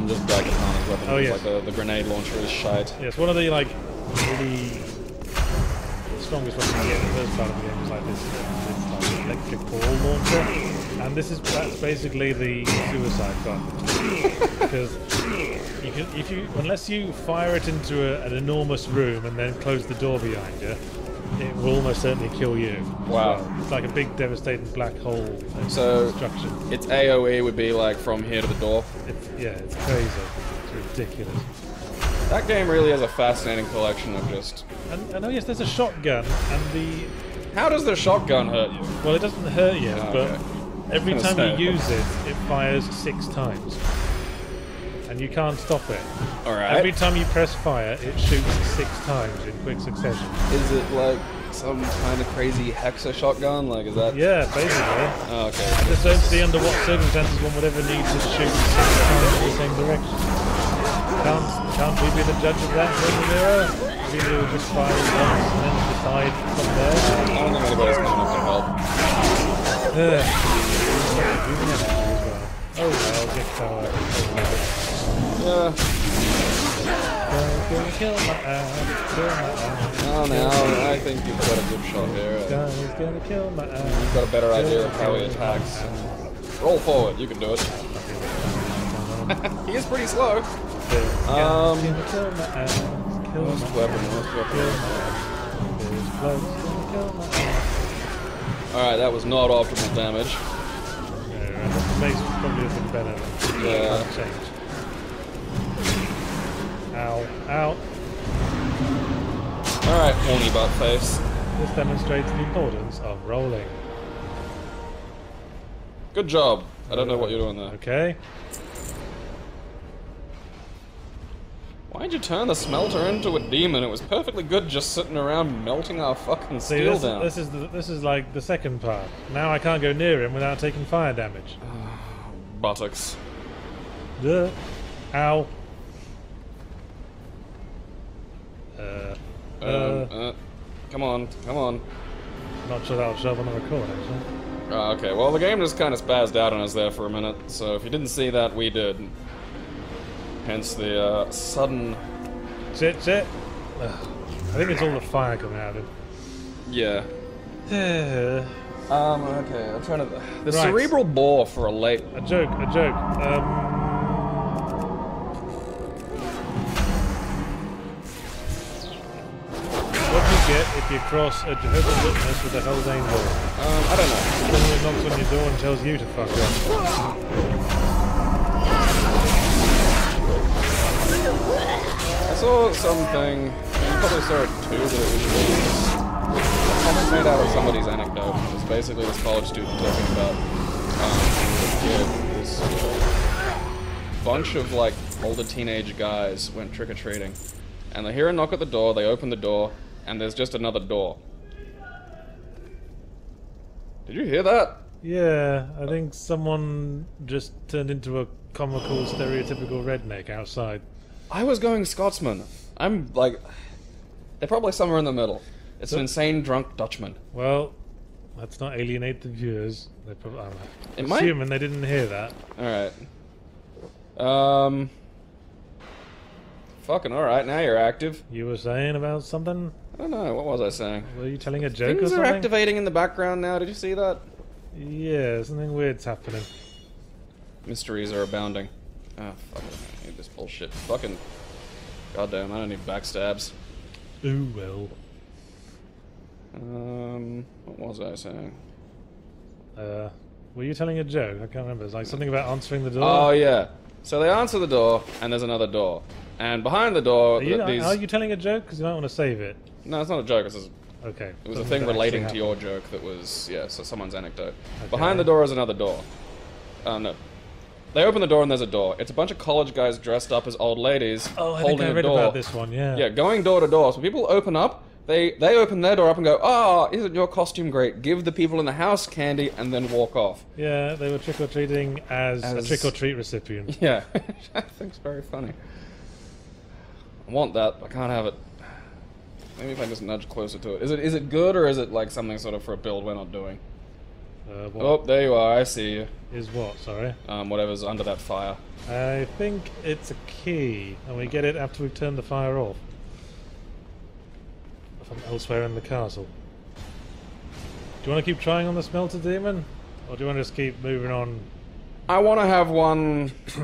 Just Daikatana's weapon. Oh, yes. Like the grenade launcher is shite. Yes, one of the like really the strongest weapons you get in the first part of the game is like this like electric ball launcher, and that's basically the suicide button because unless you fire it into an enormous room and then close the door behind you, it will almost certainly kill you. Wow. So it's like a big devastating black hole So destruction. its AoE would be like from here to the door. It's crazy. It's ridiculous. That game really is a fascinating collection of just... And oh yes, there's a shotgun, and How does the shotgun hurt you? well, it doesn't hurt you, Oh, but okay. every I was time gonna you say. use it, it fires 6 times. And you can't stop it. Alright. Every time you press fire, it shoots 6 times in quick succession. Is it like some kind of crazy hexa shotgun? Like, is that... Yeah, basically. Oh, okay. I just don't see under what circumstances one would ever need to shoot 6 times in the same direction. Can't we be the judge of that, Mirror? We will just fire once and then decide from there. I don't think anybody's coming up to help. Oh well, get power. Yeah. Gonna kill my ass, kill my ass. Oh, now I think you've got a good shot here. Guy's gonna kill my ass. You've got a better idea of how he attacks. Roll forward, you can do it. He is pretty slow. Gonna kill my ass, kill Most my weapon, ass, most weapon. kill my ass. There's blood, gonna kill my ass. Alright, that was not optimal damage. Yeah, the base probably have been better. Yeah. Change. Ow, ow. Alright, horny butt face. This demonstrates the importance of rolling. Good job. I don't know what you're doing there. Okay. Why'd you turn the smelter into a demon? It was perfectly good just sitting around melting our fucking See, steel down. this is like the second part. Now I can't go near him without taking fire damage. Buttocks. Duh. Ow. Come on, come on. Not sure that'll show up on the record, actually. Okay, well the game just kind of spazzed out on us there for a minute, so if you didn't see that, we did. Hence the sudden... Shit. Ugh. I think it's all the fire coming out of him. Yeah. Okay, I'm trying to... The Right. cerebral bore for a late... A joke. What do you get if you cross a Jehovah's Witness with a Hell's Angel? I don't know. Someone knocks on your door and tells you to fuck off. I saw something, you probably saw it too, that it was a comic made out of somebody's anecdote. It was basically this college student talking about this kid, this bunch of like older teenage guys went trick-or-treating, and they hear a knock at the door, they open the door, and there's just another door. Did you hear that? Yeah, I think someone just turned into a comical, stereotypical redneck outside. I was going Scotsman. I'm like... They're probably somewhere in the middle. It's an insane drunk Dutchman. Well, let's not alienate the viewers. They probably, It I'm might- assuming they didn't hear that. Alright. Fucking alright, now you're active. You were saying about something? I don't know, what was I saying? Were you telling a joke or Things are something? activating in the background now, did you see that? Yeah, something weird's happening. Mysteries are abounding. Ah, fuck it, I need this bullshit. Fucking... Goddamn, I don't need backstabs. Ooh, well. What was I saying? Were you telling a joke? I can't remember. It's like something about answering the door. Oh, yeah. So they answer the door, and there's another door. And behind the door, Are you telling a joke? Because you might want to save it. No, it's not a joke, it's just... Okay. It was a Something thing that relating actually to your joke that was, yeah, so someone's anecdote. Okay. Behind the door is another door. No. They open the door and there's a door. It's a bunch of college guys dressed up as old ladies Oh, I holding think I a read door. about this one, yeah. Yeah, going door to door. So people open up, they open their door up and go, "Oh, isn't your costume great?" Give the people in the house candy and then walk off. Yeah, they were trick-or-treating as a trick-or-treat recipient. Yeah, I think it's very funny. I want that, but I can't have it. Maybe if I just nudge closer to it. Is it good or is it like something sort of for a build we're not doing? What Oh, there you are. I see you. is what, sorry? Whatever's under that fire. I think it's a key, and we get it after we've turned the fire off. From elsewhere in the castle. Do you want to keep trying on the smelter demon? Or do you want to just keep moving on? I want to have one Do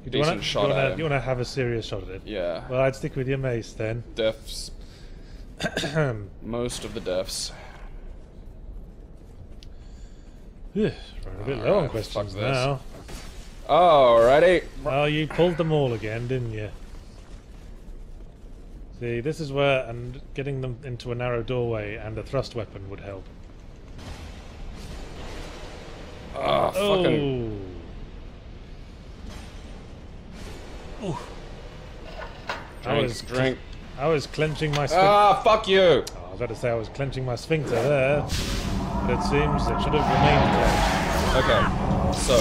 you decent wanna, shot at him. you want to have a serious shot at it? Yeah. Well, I'd stick with your mace then. Deaths. Most of the deaths. Running a bit low on Alright, questions fuck this. now. Alrighty. Oh, you pulled them all again, didn't you? See, this is where and getting them into a narrow doorway and a thrust weapon would help. Ah, fucking. Oh. Drink. I was clenching my sphincter. Ah, fuck you! Oh, I was about to say I was clenching my sphincter there, but it seems it should have remained clenched. Okay, so.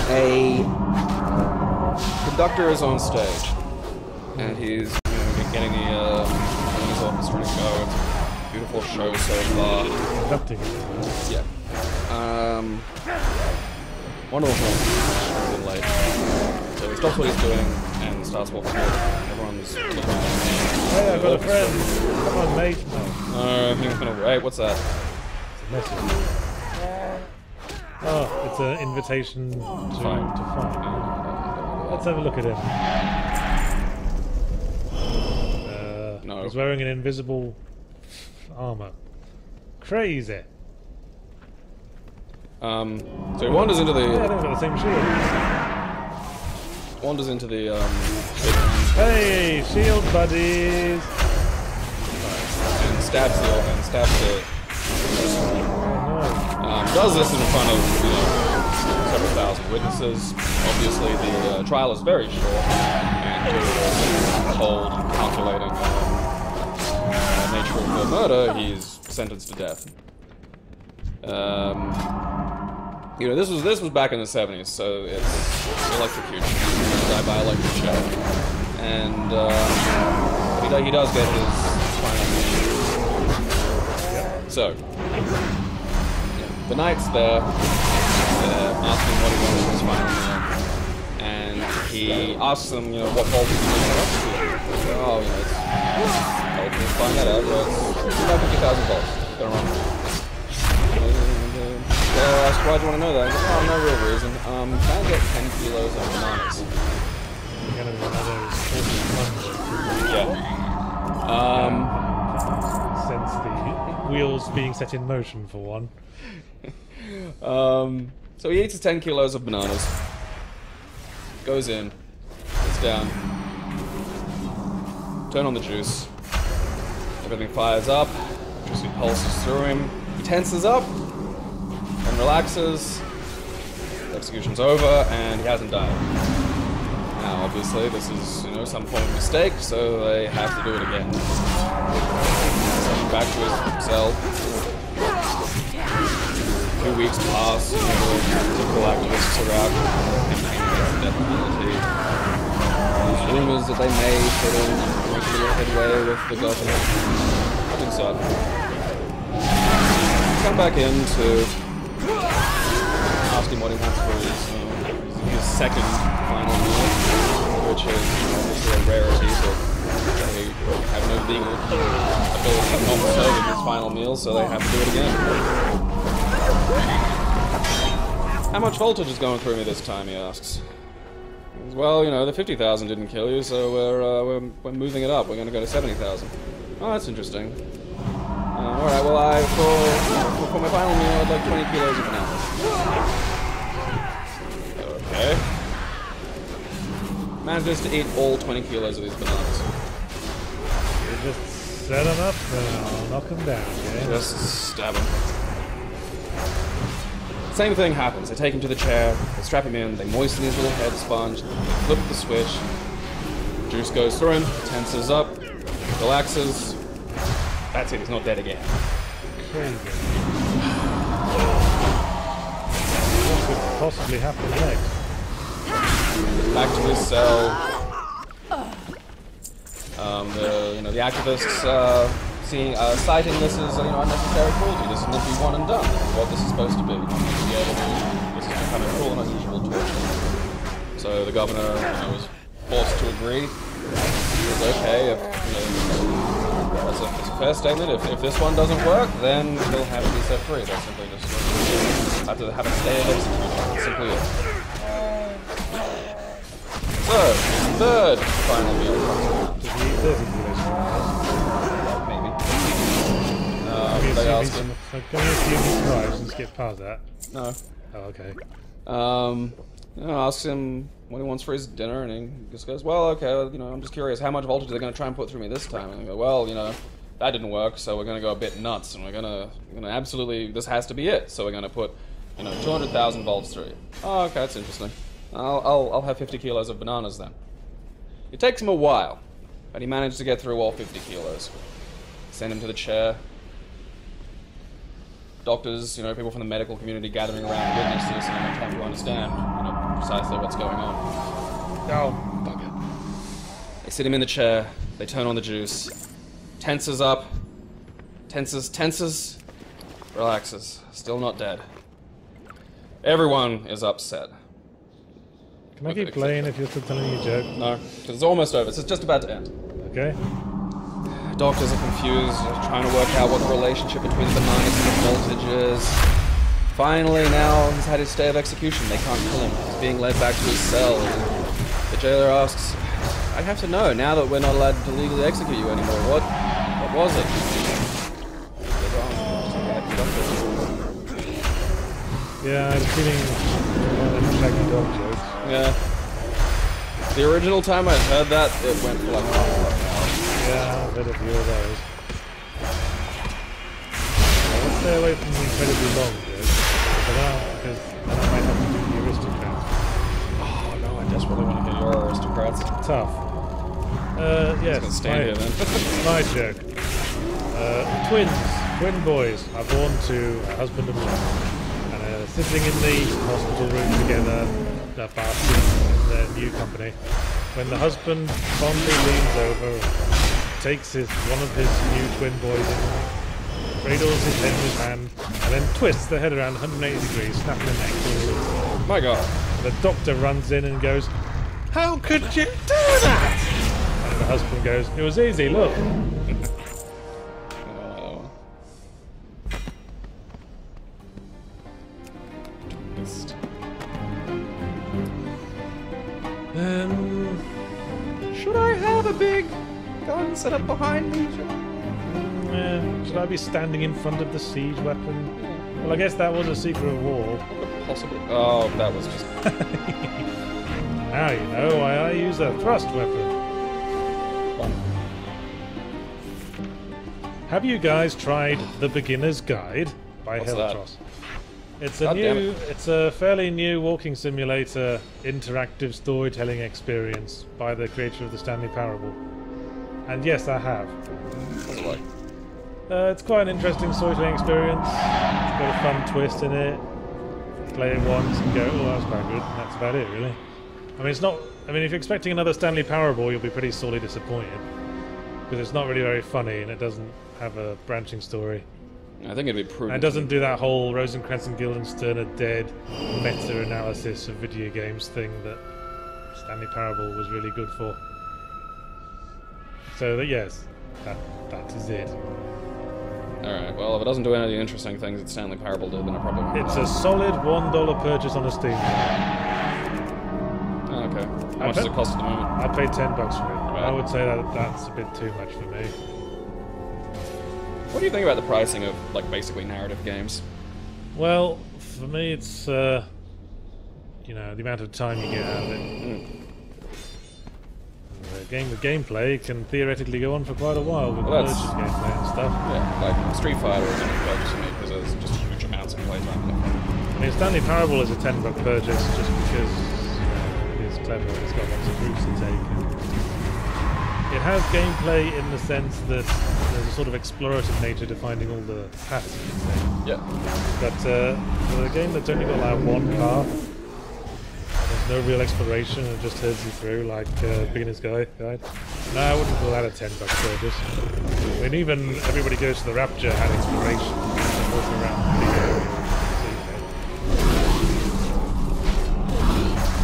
A conductor is on stage, and he's getting the his orchestra to go. It's a beautiful show so far. Conducting. Yeah. Wonderful film. A bit late. So he stops what he's doing and starts walking forward. Everyone's looking at him. Hey, I've got a friend. Come on, mate. No. He's gonna wait. What's that? It's a message. Oh, it's an invitation to fight. Let's have a look at him. No. He's wearing an invisible armor. Crazy. So he wanders into the. Yeah, they've got the same shield. Wanders into the. Hey, shield buddies! And stabs the. Oh Does this in front of several thousand witnesses. Obviously, the trial is very short, and due to the cold, calculating nature of the murder, he's sentenced to death. This was back in the 70s, so it's electrocution. He died by electric shock, and he does get his final name. So. The knight's there, asking what he wants for his final meal, and he asks them, what voltage he's going up to. Oh, it's find that out, but it's about 50,000 volts. Gonna run. They'll ask, why do you want to know that? I go, oh, no real reason. Can I get 10 kilos of bananas? You're gonna be one of those Yeah. Sense the wheels being set in motion for one. So he eats his 10 kilos of bananas, goes in, sits down, turn on the juice, everything fires up, juicy pulses through him, he tenses up, and relaxes, the execution's over, and he hasn't died. Now obviously this is, some form of mistake, so they have to do it again. Send him back to his cell. 2 weeks pass, the typical activists are out campaigning against the death penalty. There's rumours that they may sort of make a little headway with the governor. Nothing certain. Come back in to ask him what he wants for his second final meal, which is obviously a rarity, but they have no legal ability not to serve his final meal, so they have to do it again. How much voltage is going through me this time, he asks. Well, the 50,000 didn't kill you, so we're moving it up. We're going to go to 70,000. Oh, that's interesting. Alright, well, for my final meal, I'd like 20 kilos of bananas. Okay. Manages to eat all 20 kilos of these bananas. You just set them up and I'll knock them down, okay? Just stab him. Same thing happens. They take him to the chair, they strap him in, they moisten his little head sponge, flip the switch, juice goes through him, tenses up, relaxes. That's it, he's not dead again. Crazy. What could possibly happen next? Back to his cell. The activists citing this as unnecessary cruelty. This is meant to be one and done. This is what this is supposed to be. This is becoming cruel and unusual torture. So the governor was forced to agree. It was okay if it's a fair statement. If this one doesn't work, then he'll have to be set free. They'll simply just have to have a stay of execution. That's simply it. So, third final meal comes around. Did he eat 30 kilos? Maybe. They ask him. So can we assume he survives and skip past that? No. Oh, okay. Asks him what he wants for his dinner, and he just goes, well, okay, I'm just curious, how much voltage are they going to try and put through me this time? And I go, well, that didn't work, so we're going to go a bit nuts, and we're going to absolutely, this has to be it, so we're going to put, 200,000 volts through you. Oh, okay, that's interesting. I'll have 50 kilos of bananas then. It takes him a while, but he managed to get through all 50 kilos. Send him to the chair. Doctors, people from the medical community gathering around witnesses and trying to understand, precisely what's going on. Oh, bugger. They sit him in the chair. They turn on the juice. Tenses up. Tenses. Relaxes. Still not dead. Everyone is upset. Can I keep playing if you're still telling me a joke? No, because it's almost over. It's just about to end. Okay. Doctors are confused, trying to work out what the relationship between the night and the voltage is. Finally, now he's had his stay of execution. They can't kill him. He's being led back to his cell. The jailer asks, "I have to know now that we're not allowed to legally execute you anymore. What was it?" Yeah, I'm feeling shaggy dog jokes. Yeah. The original time I heard that, it went for like half an hour. Yeah, I've heard a few of those. Let's stay away from the incredibly long jokes. Because then I might have to do the aristocrats. Oh no, I desperately want to get your aristocrats. Tough. Yes, Gonna stand here then. my joke. Twin boys are born to a husband and wife. Sitting in the hospital room together, basking in their new company, when the husband fondly leans over and takes one of his new twin boys in, cradles his head in his hand, and then twists the head around 180 degrees, snapping the neck. My God. The doctor runs in and goes, "How could you do that?" And the husband goes, "It was easy, look." Should I have a big gun set up behind me? Should I be standing in front of the siege weapon? Well, I guess that was a secret of war. Possibly. Oh, that was just... Now you know why I use a thrust weapon. Fun. Have you guys tried The Beginner's Guide by What's Heltros? It's God damn it. it's a fairly new walking simulator interactive storytelling experience by the creator of the Stanley Parable. And yes, I have. What's it like? It's quite an interesting storytelling experience. It's got a fun twist in it. Play it once and go, "Oh, that was quite good." And that's about it, really. I mean, it's not. I mean, if you're expecting another Stanley Parable, you'll be pretty sorely disappointed because it's not really very funny and it doesn't have a branching story. I think it'd be prudent. And it doesn't do that whole Rosencrantz and Guildenstern are dead meta-analysis of video games thing that Stanley Parable was really good for. So yes, that is it. Alright, well, if it doesn't do any of the interesting things that Stanley Parable did, then I probably won't. It's a solid $1 purchase on a Steam. Oh, okay. How much does it cost at the moment? I paid $10 for it. Right. I would say that's a bit too much for me. What do you think about the pricing of, like, basically narrative games? Well, for me, it's you know, the amount of time you get out of it. The gameplay can theoretically go on for quite a while with malicious gameplay and stuff. Yeah, like Street Fighter is a good purchase for me because there's just huge amounts of playtime. I mean, Stanley Parable is a $10 purchase just because it is clever and it's got lots of routes to take. It has gameplay in the sense that there's a sort of explorative nature to finding all the paths you can take. Yeah. But for a game that's only got like one path, there's no real exploration and it just herds you through like Beginner's Guide. No, I wouldn't call that a $10 purchase. I mean, even Everybody Goes to the Rapture had exploration. Walking around the area.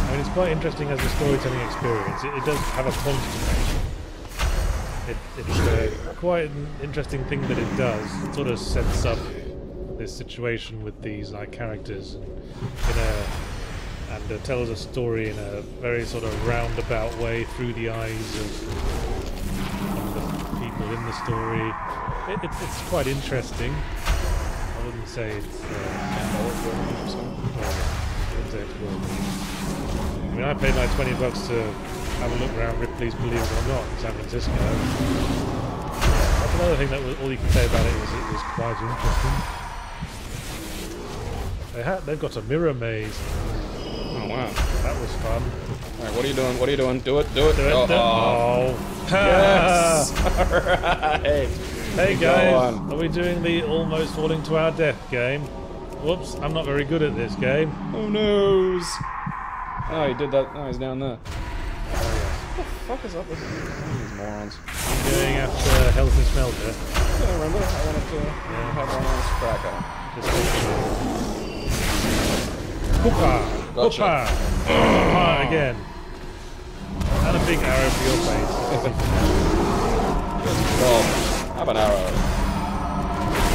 I mean, it's quite interesting as a storytelling experience. It does have a point to make. It's quite an interesting thing that it does. It sort of sets up this situation with these like characters and tells a story in a very sort of roundabout way through the eyes of the people in the story. It's quite interesting. I wouldn't say it's I mean, I paid like $20 to have a look around Ripley's Believe It or Not in San Francisco. That's another thing that all you can say about it was quite interesting. They've got a mirror maze. Oh wow, that was fun. All right, what are you doing? What are you doing? Do it! Oh. Yes! All right. Hey guys, are we doing the almost falling to our death game? Whoops, I'm not very good at this game. Oh no! Oh, he did that. Oh, he's down there. fuck is up with these morons? Going after Health and Smelter. Yeah, remember? I wanted to have one on this crack on. Hoopa! Gotcha. Hoopa! Hoopa again. And a big arrow for your face. Oh, have an arrow.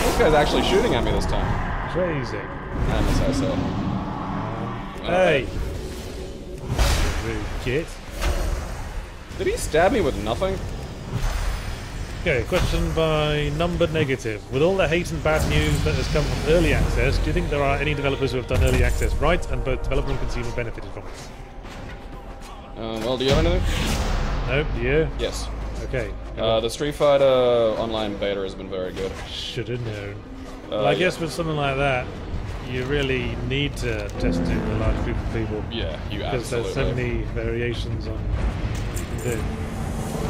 This guy's actually shooting at me this time. Crazy. And as I said. Hey! Rude git. Did he stab me with nothing? Okay, question by numbered negative. With all the hate and bad news that has come from early access, do you think there are any developers who have done early access right and both developer and consumer benefited from it? Well, do you have anything? Nope, do you? Yes. Okay. The Street Fighter online beta has been very good. Should have known. Well, I guess with something like that, you really need to test it with a large group of people. Yeah, you because absolutely. there's so many variations on what you can do.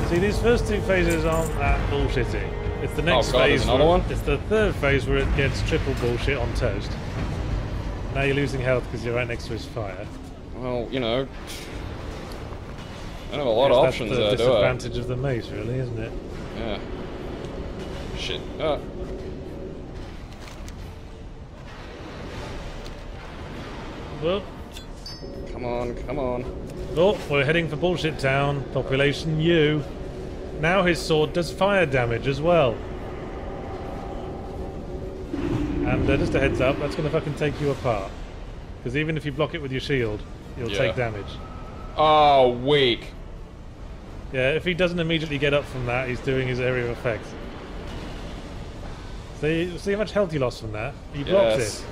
See, these first two phases aren't that bullshitty. It's the next phase. Another one? It's the third phase where it gets triple bullshit on toast. Now you're losing health because you're right next to his fire. Well, you know, I don't have a lot of options there, that's the do I? disadvantage of the mace, really, isn't it? Yeah. Shit. Well, Come on, come on. oh, we're heading for Bullshit Town. Population U. Now his sword does fire damage as well. And just a heads up, that's going to fucking take you apart. Because even if you block it with your shield, you'll take damage. Oh, weak. Yeah, if he doesn't immediately get up from that, he's doing his area of effects. See how much health you lost from that? He blocked it.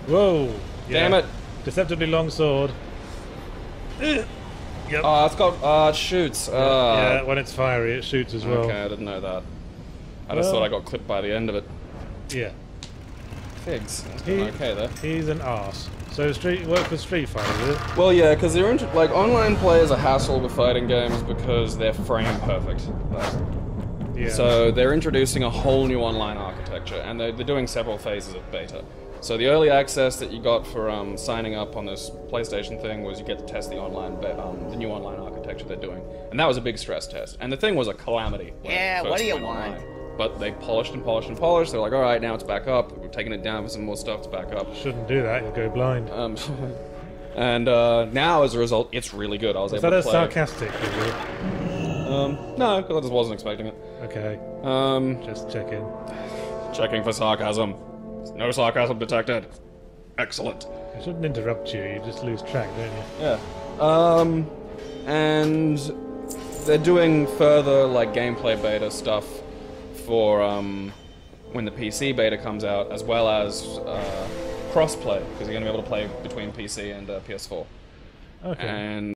Whoa! Yeah. Damn it. Deceptively long sword. Yep. Oh, it's got, it shoots. Yeah, when it's fiery, it shoots as well. Okay, I didn't know that. I just thought I got clipped by the end of it. Yeah. Figs. That's been okay there. He's an arse. So work with Street Fighter, is it? Well, yeah, because they're like online play is a hassle with fighting games because they're frame perfect. Yeah. So they're introducing a whole new online architecture, and they're doing several phases of beta. So the early access that you got for signing up on this PlayStation thing was you get to test the the new online architecture they're doing, and that was a big stress test. And the thing was a calamity. Yeah, what do you want? But they polished and polished and polished. They're like, all right, now it's back up. We're taking it down for some more stuff. It's back up. Shouldn't do that. You'll go blind. And now, as a result, it's really good. I was able to play. Is that a sarcastic review? No, because I just wasn't expecting it. Okay. Just checking. Checking for sarcasm. No sarcasm detected. Excellent. I shouldn't interrupt you. You just lose track, don't you? Yeah. And they're doing further like gameplay beta stuff for when the PC beta comes out, as well as crossplay, because you're going to be able to play between PC and PS4. Okay. And